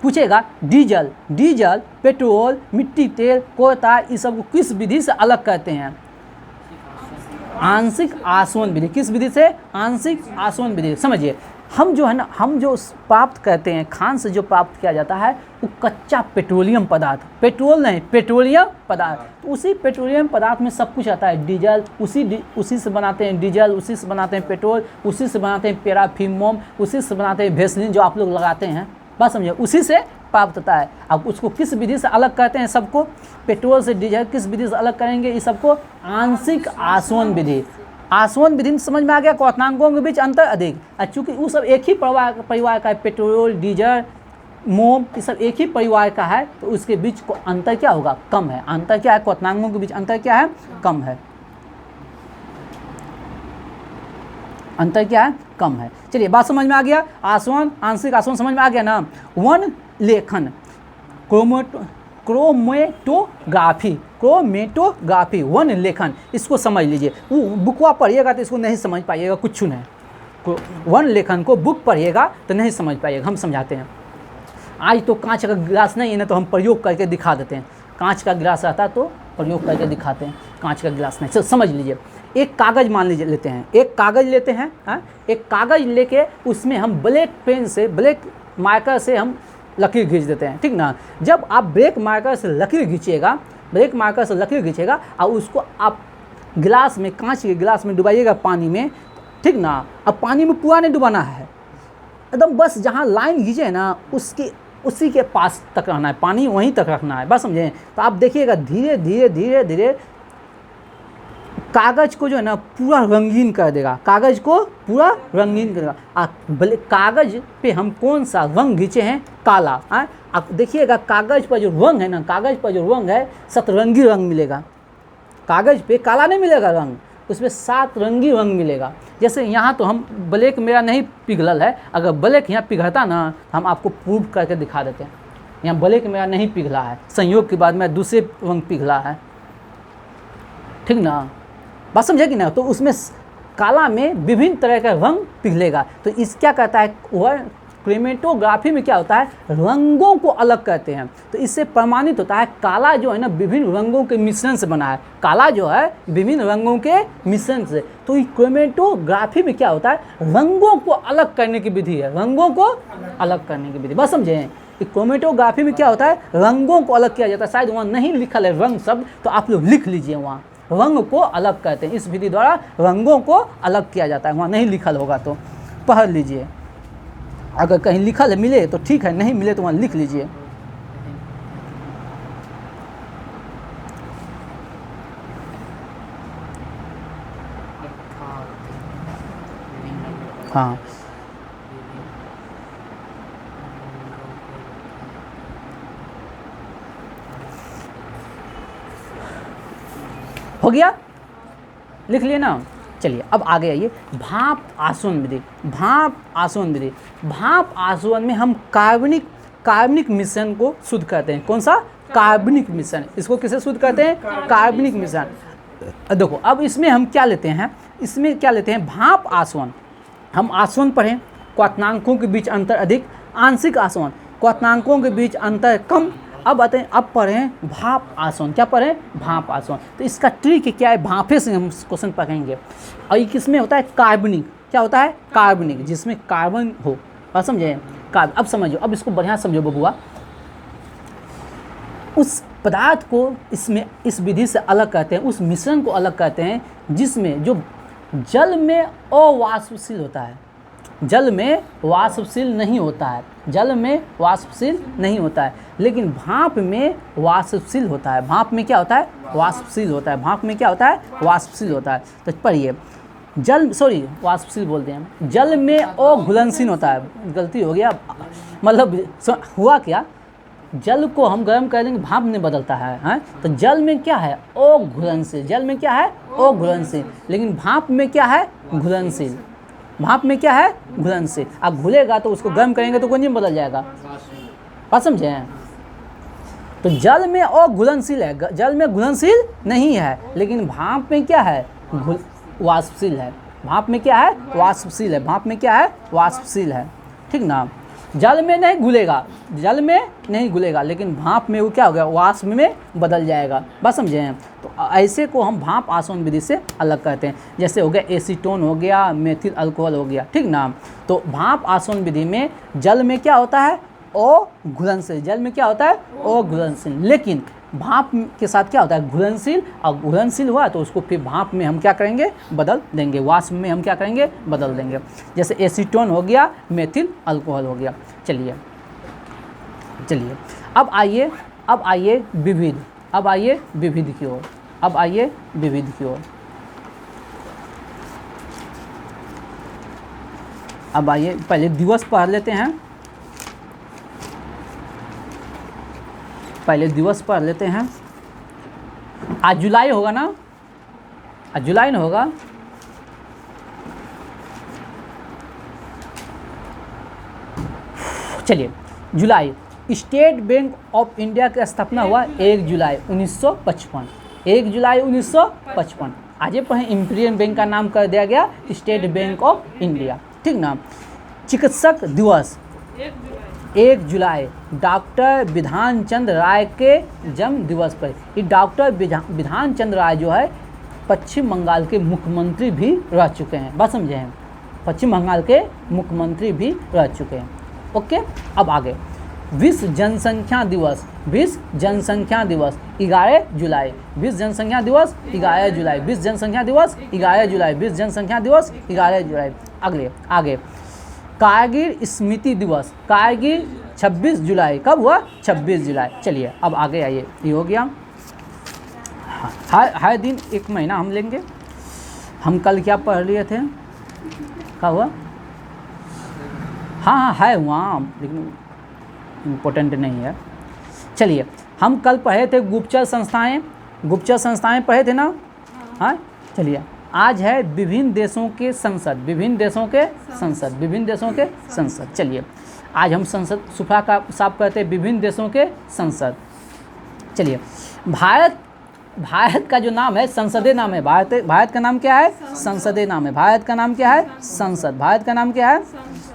पूछेगा डीजल, पेट्रोल, मिट्टी तेल, कोयता, ये सब किस विधि से अलग करते हैं, आंशिक आसवन विधि। किस विधि से, आंशिक आसवन विधि। समझिए, हम जो है ना, हम जो प्राप्त करते हैं, खान से जो प्राप्त किया जाता है वो कच्चा पेट्रोलियम पदार्थ, पेट्रोल नहीं, पेट्रोलियम पदार्थ, तो उसी पेट्रोलियम पदार्थ में सब कुछ आता है, डीजल उसी से बनाते हैं डीजल, उसी से बनाते हैं पेट्रोल, उसी से बनाते हैं पैराफिन, उसी से बनाते हैं वेसलिन जो आप लोग लगाते हैं, बात समझिए, उसी से प्राप्त होता है। अब उसको किस विधि से अलग करते हैं, सबको पेट्रोल से डीजल किस विधि से अलग करेंगे, इस सबको आंशिक आसवन विधि। आसवन विधि समझ में आ गया, क्वथनांकों के बीच अंतर अधिक, चूँकि वो सब एक ही परिवार का है, पेट्रोल, डीजल, मोम, ये सब एक ही परिवार का है, तो उसके बीच को अंतर क्या होगा, कम है। अंतर क्या है, क्वथनांकों के बीच अंतर क्या है, कम है, अंतर क्या है, कम है। चलिए बात समझ में आ गया, आसवन, आंशिक आसवन समझ में आ गया ना। वन लेखन, क्रोमेटोग्राफी, वन लेखन, इसको समझ लीजिए, वो बुकवा पढ़िएगा तो इसको नहीं समझ पाइएगा, कुछ नहीं। वन लेखन को बुक पढ़िएगा तो नहीं समझ पाइएगा, हम समझाते हैं। आज तो कांच का गिलास नहीं है ना, तो हम प्रयोग करके दिखा देते हैं, कांच का गिलास आता तो प्रयोग करके दिखाते हैं, कांच का गिलास नहीं। चल समझ लीजिए, एक कागज़ मान लीजिए लेते हैं, एक कागज़ लेते हैं, एक कागज़ लेके उसमें हम ब्लैक पेन से, ब्लैक मार्कर से हम लकीर खींच देते हैं, ठीक ना। जब आप ब्लैक मार्कर से लकीर खींचिएगा, ब्लैक मार्कर से लकीर खींचेगा और उसको आप गिलास में, कांच के गिलास में डुबाइएगा पानी में, ठीक ना। अब पानी में पूरा नहीं डुबाना है, एकदम बस जहाँ लाइन खींचे ना उसी के पास तक रहना है, पानी वहीं तक रखना है, बस समझें। तो आप देखिएगा धीरे धीरे धीरे धीरे कागज़ को जो है ना पूरा रंगीन कर देगा, कागज़ को पूरा रंगीन करेगा। कागज़ पे हम कौन सा रंग खींचे हैं, काला। आप देखिएगा कागज़ पर जो रंग है ना, कागज़ पर जो रंग है सतरंगी रंग मिलेगा, कागज़ पे काला नहीं मिलेगा रंग, उसमें सतरंगी रंग मिलेगा। जैसे यहाँ तो हम ब्लैक मेरा नहीं पिघलल है, अगर ब्लैक यहाँ पिघलता ना हम आपको प्रूव करके दिखा देते हैं। यहाँ ब्लैक मेरा नहीं पिघला है, संयोग के बाद में दूसरे रंग पिघला है, ठीक ना, बात समझे कि ना। तो उसमें काला में विभिन्न तरह का रंग पिघलेगा। तो इस क्या कहता है, वह क्रोमेटोग्राफी में क्या होता है, रंगों को अलग करते हैं। तो इससे प्रमाणित होता है काला जो है ना विभिन्न रंगों के मिश्रण से बना है, काला जो है विभिन्न रंगों के मिश्रण से। तो ये क्रोमेटोग्राफी में क्या होता है, रंगों को अलग करने की विधि है, रंगों को अलग करने की विधि, बस समझे। क्रोमेटोग्राफी में क्या होता है, रंगों को अलग किया जाता है। शायद वहाँ नहीं लिखल है रंग शब्द, तो आप लोग लिख लीजिए, वहाँ रंग को अलग करते हैं, इस विधि द्वारा रंगों को अलग किया जाता है। वहाँ नहीं लिखल होगा तो पढ़ लीजिए, अगर कहीं लिखल है मिले तो ठीक है, नहीं मिले तो वहाँ लिख लीजिए। हाँ हो गया, लिख लिए ना। चलिए अब आगे आइए, भाप आसवन विधि। भाप आसवन विधि, भाप आसवन में हम कार्बनिक मिश्रण को शुद्ध करते हैं। कौन सा, कार्बनिक मिश्रण। इसको किसे शुद्ध करते हैं, कार्बनिक मिश्रण। देखो अब इसमें हम क्या लेते हैं, इसमें क्या लेते हैं, भाप आसवन। हम आसवन पढ़ें, क्वथनांकों के बीच अंतर अधिक, आंशिक आसवन क्वथनांकों के बीच अंतर कम। अब आते हैं, अब पढ़ें भाप आसवन। क्या पढ़ें, भाप आसवन। तो इसका ट्रिक क्या है, भापे से हम क्वेश्चन पढ़ेंगे। और ये किसमें होता है, कार्बनिक। क्या होता है, कार्बनिक, जिसमें कार्बन हो, बात समझे। अब समझो, अब इसको बढ़िया समझो बबुआ। उस पदार्थ को इसमें इस विधि से अलग करते हैं, उस मिश्रण को अलग करते हैं जिसमें जो जल में अवाष्पशील होता है, जल में वाष्पशील नहीं होता है, जल में वाष्पशील नहीं होता है, लेकिन भाप में वाष्पशील होता है। भाप में क्या होता है? वाष्पशील होता है। भाप में क्या होता है? वाष्पशील होता है। तो पढ़िए, जल वाष्पशील बोलते हैं। जल में अघुलनशील होता है, गलती हो गया, मतलब हुआ क्या, जल को हम गर्म कर देंगे, भाप में बदलता है, हैं? तो जल में क्या है? अघुलनशील। जल में क्या है? अघुलनशील। लेकिन भाप में क्या है? घुलनशील। भाप में क्या है? घुलनशील। अब घुलेगा तो उसको गर्म करेंगे तो कौन में बदल जाएगा? बात समझे? तो जल में अघुलनशील है, जल में घुलनशील नहीं है, लेकिन भाप में क्या है? वाष्पशील है। भाप में क्या है? वाष्पशील है। भाप में क्या है? वाष्पशील है। ठीक ना? जल में नहीं घुलेगा, जल में नहीं घुलेगा, लेकिन भाप में वो क्या हो गया? वाष्प में बदल जाएगा। बस समझे हैं? तो ऐसे को हम भाप आसवन विधि से अलग करते हैं। जैसे हो गया एसीटोन, हो गया मेथिल अल्कोहल, हो गया। ठीक ना? तो भाप आसवन विधि में जल में क्या होता है? अघुलनशील। जल में क्या होता है? अघुलनशील। लेकिन भाप के साथ क्या होता है? घुलनशील। और घुलनशील हुआ तो उसको फिर भाप में हम क्या करेंगे? बदल देंगे। वाष्प में हम क्या करेंगे? बदल देंगे। जैसे एसीटोन हो गया, मेथिल अल्कोहल हो गया। चलिए अब आइए विविध। अब आइए विविध की ओर। अब आइए विविध की ओर। अब आइए पहले दिवस पढ़ लेते हैं। पहले दिवस पढ़ लेते हैं। आज जुलाई होगा ना? आज जुलाई ना होगा? चलिए, जुलाई, स्टेट बैंक ऑफ इंडिया की स्थापना हुआ 1 जुलाई 1955। 1 जुलाई 1955। आज पर इंपीरियल बैंक का नाम कर दिया गया स्टेट बैंक ऑफ इंडिया। ठीक ना? चिकित्सक दिवस 1 जुलाई, डॉक्टर बिधान चंद्र राय के जन्म दिवस पर। ये डॉक्टर बिधान चंद्र राय जो है पश्चिम बंगाल के मुख्यमंत्री भी रह चुके हैं। बात समझे हैं? पश्चिम बंगाल के मुख्यमंत्री भी रह चुके हैं। ओके, अब आगे विश्व जनसंख्या दिवस। विश्व जनसंख्या दिवस 11 जुलाई। विश्व जनसंख्या दिवस 11 जुलाई। विश्व जनसंख्या दिवस 11 जुलाई। विश्व जनसंख्या दिवस 11 जुलाई। अगले आगे कारगिल स्मृति दिवस। कारगिल 26 जुलाई। कब हुआ? 26 जुलाई। चलिए अब आगे आइए, ये हो गया। हर दिन एक महीना हम लेंगे। हम कल क्या पढ़ लिए थे? क्या हुआ? हाँ है वहाँ, लेकिन इम्पोर्टेंट नहीं है। चलिए, हम कल पढ़े थे गुप्तचर संस्थाएं। गुप्तचर संस्थाएं पढ़े थे ना? हाँ, चलिए आज है विभिन्न देशों के संसद। विभिन्न देशों के संसद। विभिन्न देशों के संसद। चलिए आज हम संसद सुफा का साफ करते हैं, विभिन्न देशों के संसद। चलिए, भारत का जो नाम है संसदीय नाम है। भारत का नाम क्या है? संसदीय नाम है। भारत का नाम क्या है? संसद। भारत का नाम क्या है?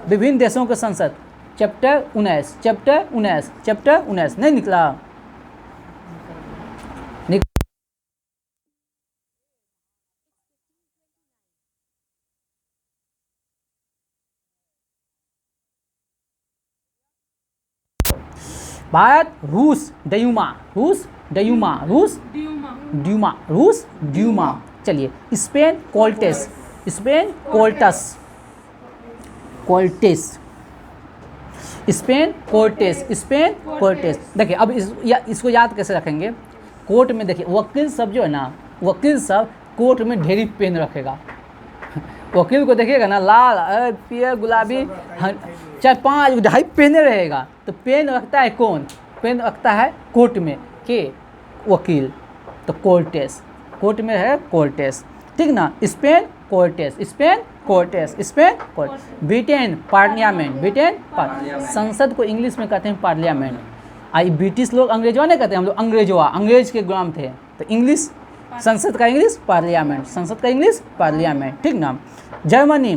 विभिन्न देशों के संसद। चैप्टर 19। चैप्टर 19। चैप्टर 19 नहीं निकला? भारत, रूस ड्यूमा। रूस ड्यूमा। रूस ड्यूमा। रूस ड्यूमा। चलिए, Spain Cortes. Spain Cortes. Cortes. Spain Cortes. Spain Cortes. देखिए अब इसको याद कैसे रखेंगे? कोर्ट में देखिए वकील सब जो है ना, वकील सब कोर्ट में ढेरी पेन रखेगा। वकील को देखिएगा ना, लाल, पीला, गुलाबी, 4-5 ढाई पेने रहेगा। तो पेन रखता है कौन? पेन रखता है कोर्ट में के वकील। तो कोर्टेस, कोर्ट में है कोर्टेस। ठीक ना? Spain Cortes. Spain Cortes. Spain court. Britain parliament. Britain संसद को इंग्लिश में कहते हैं पार्लियामेंट। आई ब्रिटिश लोग अंग्रेजवा नहीं कहते, हम लोग अंग्रेजवा, अंग्रेज के गुलाम थे। तो इंग्लिश संसद का इंग्लिश पार्लियामेंट। संसद का इंग्लिश पार्लियामेंट। ठीक ना? Germany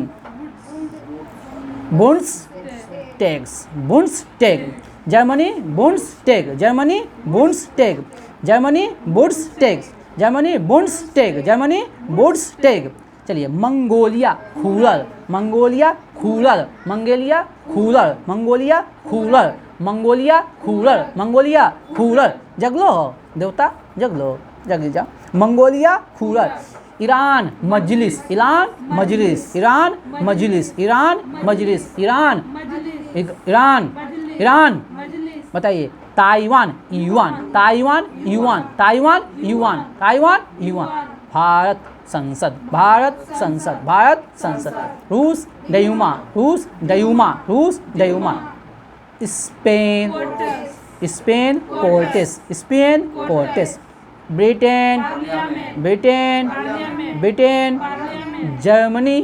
Bundestags. Bundestag. Germany Bundestag. Germany Bundestag. Germany Bundestag. Germany Bundestag. Germany Bundestag. चलिए, Mongolia Khural. Mongolia Khural. Mongolia Khural. Mongolia Khural. Mongolia Khural, Mongolia Khural, जगलो हो देवता, जगलो, जग जा। Mongolia Khural. Iran Majlis, Iran Majlis, Iran Majlis, Iran Majlis, Iran, Iran, Iran, बताइए। Taiwan Yuan, Taiwan Yuan, Taiwan Yuan, Taiwan Yuan. Bharat संसद, भारत संसद, भारत संसद। रूस डयूमा, रूस डयूमा, रूस Duma. Spain, Spain Cortes, Spain Cortes. Britain, Britain, Britain. Germany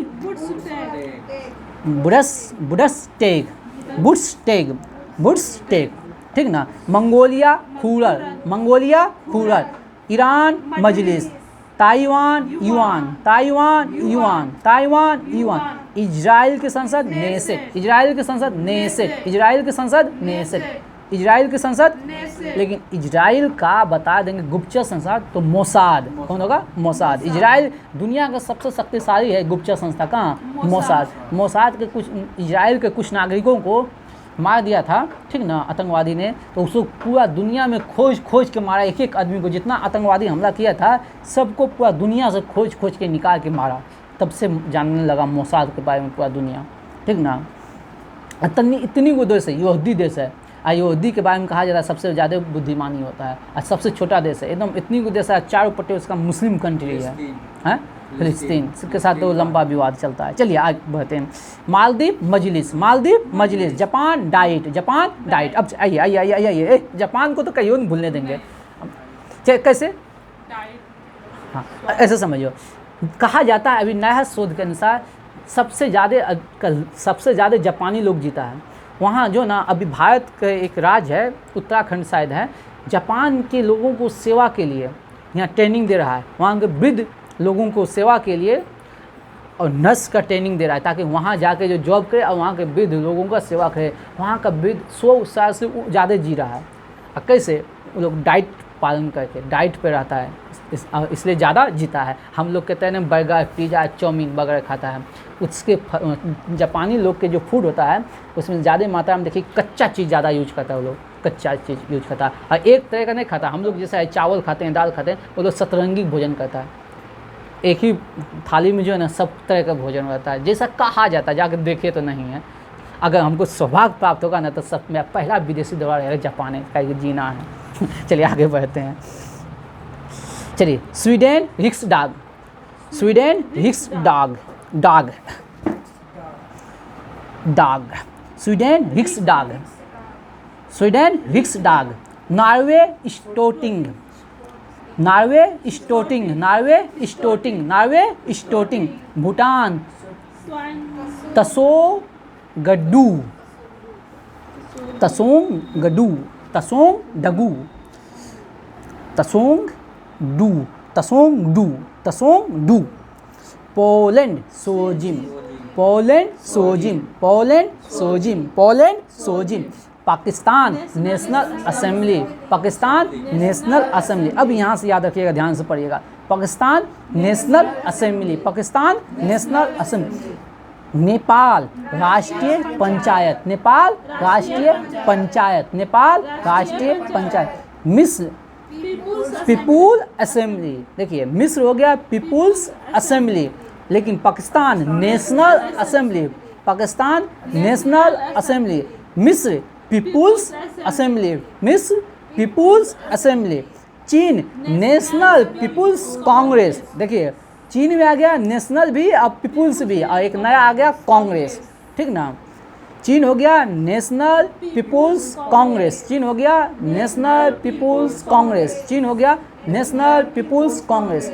Bundestag, Bundestag, Bundestag, ठीक ना। Mongolia Khural, Mongolia Khural. Iran Majlis. Taiwan Yuan, Taiwan Yuan, Taiwan Yuan. Israel की संसद नेसेट, इजराइल की संसद नेसेट, इजराइल की संसद Knesset, Israel की संसद। लेकिन इजराइल का बता देंगे गुप्तचर संस्था तो मोसाद, कौन होगा? मोसाद। इजराइल दुनिया का सबसे शक्तिशाली है गुप्तचर संस्था, कहाँ? मोसाद। मोसाद के कुछ, इजराइल के कुछ नागरिकों को मार दिया था, ठीक ना, आतंकवादी ने। तो उसको पूरा दुनिया में खोज खोज के मारा, एक एक आदमी को, जितना आतंकवादी हमला किया था सबको पूरा दुनिया से खोज खोज के निकाल के मारा। तब से जानने लगा मोसाद के बारे में पूरा दुनिया, ठीक ना। इतनी वो देश है, यहूदी देश है। यहूदी के बारे में कहा जाता है सबसे ज़्यादा बुद्धिमानी होता है और सबसे छोटा देश है, एकदम इतनी को देश है, चारों पट्टे उसका मुस्लिम कंट्री है, हैं? फिलिस्तीन के साथ तो लंबा विवाद चलता है। चलिए आगे बढ़ते हैं। Maldives Majlis, Maldives Majlis. Japan Diet, Japan Diet. अब आइए आइए आइए आइए, जापान को तो कहीं नहीं भूलने देंगे। कैसे? हाँ, ऐसे समझो। कहा जाता है अभी नया शोध के अनुसार सबसे ज़्यादा जापानी लोग जीता है। वहाँ जो ना, अभी भारत का एक राज्य है, उत्तराखंड शायद है, जापान के लोगों को सेवा के लिए यहाँ ट्रेनिंग दे रहा है। वहाँ के वृद्ध लोगों को सेवा के लिए और नर्स का ट्रेनिंग दे रहा है, ताकि वहाँ जाके जो जॉब करे और वहाँ के वृद्ध लोगों का सेवा करे। वहाँ का वृद्ध 100 साल से ज़्यादा जी रहा है। और कैसे? वो लोग डाइट पालन करके, डाइट पे रहता है, इसलिए ज़्यादा जीता है। हम लोग कहते हैं ना बर्गर, पिज़्ज़ा, चाउमीन वगैरह खाता है, उसके जापानी लोग के जो फूड होता है उसमें ज़्यादा मात्रा में देखिए कच्चा चीज़ ज़्यादा यूज करता है। वो लोग कच्चा चीज़ यूज करता है और एक तरह का नहीं खाता। हम लोग जैसा चावल खाते हैं, दाल खाते हैं, वो लोग सतरंगी भोजन करता है। एक ही थाली में जो है ना सब तरह का भोजन रहता है, जैसा कहा जाता है। जाकर देखे तो नहीं है। अगर हमको सौभाग्य प्राप्त होगा ना तो सब मेरा पहला विदेशी दौरा रहेगा जापान है, का जीना है। चलिए आगे बढ़ते हैं। चलिए, स्वीडन रिक्सडाग, स्वीडन रिक्सडाग, डाग, डाग, Sweden Riksdag, Sweden Riksdag. Norway Storting, Norway Storting, Norway Storting, Norway Storting. Bhutan Tshogdu, Tshogdu, Tshogdu, Tshogdu, Tshogdu, Tshogdu. Poland Sejm, Poland Sejm, Poland Sejm, Poland Sejm. Pakistan National Assembly, Pakistan National Assembly. अब यहाँ से याद रखिएगा, ध्यान से पढ़िएगा। Pakistan National Assembly, Pakistan National Assembly. Nepal Rashtriya Panchayat, Nepal Rashtriya Panchayat, Nepal Rashtriya panchayat. मिस्र पीपुल असेंबली, देखिए मिस्र हो गया पीपुल्स असेंबली, लेकिन Pakistan National Assembly, Pakistan National assembly. मिस्र पीपुल्स असेंबली, मिस्र पीपुल्स असेंबली। चीन नेशनल पीपुल्स कांग्रेस, देखिए चीन में आ गया नेशनल भी और पीपुल्स भी, और एक नया आ गया कांग्रेस, ठीक ना। चीन हो गया नेशनल पीपुल्स कांग्रेस, चीन हो गया नेशनल पीपुल्स कांग्रेस, चीन हो गया National People's Congress.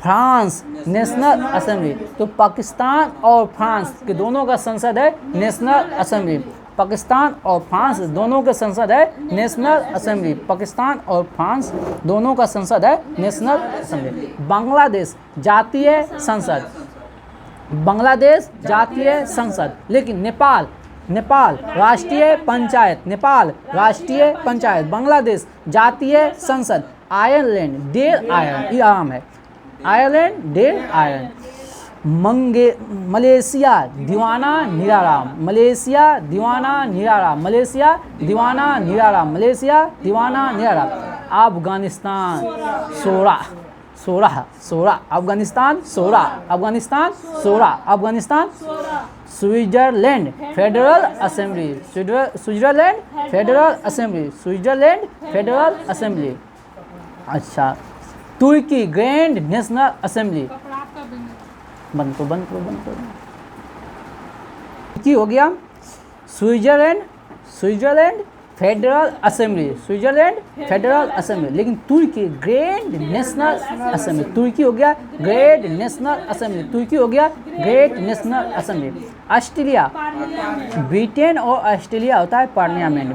France National Assembly, तो पाकिस्तान और फ्रांस के दोनों का संसद है नेशनल असेंबली। पाकिस्तान और फ्रांस दोनों का संसद है नेशनल असेंबली, पाकिस्तान और फ्रांस दोनों का संसद है नेशनल असेंबली। बांग्लादेश जातीय संसद, बांग्लादेश जातीय संसद। लेकिन नेपाल, नेपाल राष्ट्रीय पंचायत, नेपाल राष्ट्रीय पंचायत। बांग्लादेश जातीय संसद। आयरलैंड डेर आयरन, ये आराम है, आयरलैंड डेर आयरन। मलेशिया दीवाना निराला, मलेशिया दीवाना निराला, मलेशिया दीवाना निराला, मलेशिया दीवाना निराला। Afghanistan 16 Afghanistan 16 Afghanistan. Switzerland Federal Assembly, Switzerland Federal Assembly. अच्छा, तुर्की ग्रैंड नेशनल असेंबली। बंद करो। तुर्की हो गया, स्विट्जरलैंड फेडरल असेंबली, लेकिन तुर्की ग्रेट नेशनल असेंबली, तुर्की हो गया great national assembly. Australia, Britain और ऑस्ट्रेलिया होता है पार्लियामेंट,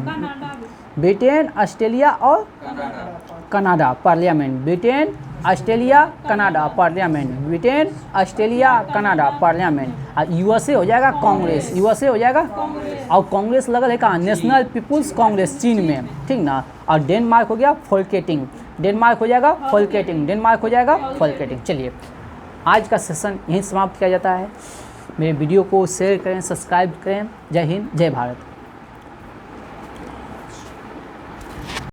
ब्रिटेन ऑस्ट्रेलिया और Canada parliament, Britain Australia Canada parliament. और यूएसए हो जाएगा कांग्रेस, और कांग्रेस लगल है कहाँ, नेशनल पीपुल्स कांग्रेस चीन में, ठीक ना। और डेनमार्क हो गया फोल्केटिंग, चलिए आज का सेशन यहीं समाप्त किया जाता है। मेरे वीडियो को शेयर करें, सब्सक्राइब करें। जय हिंद, जय भारत।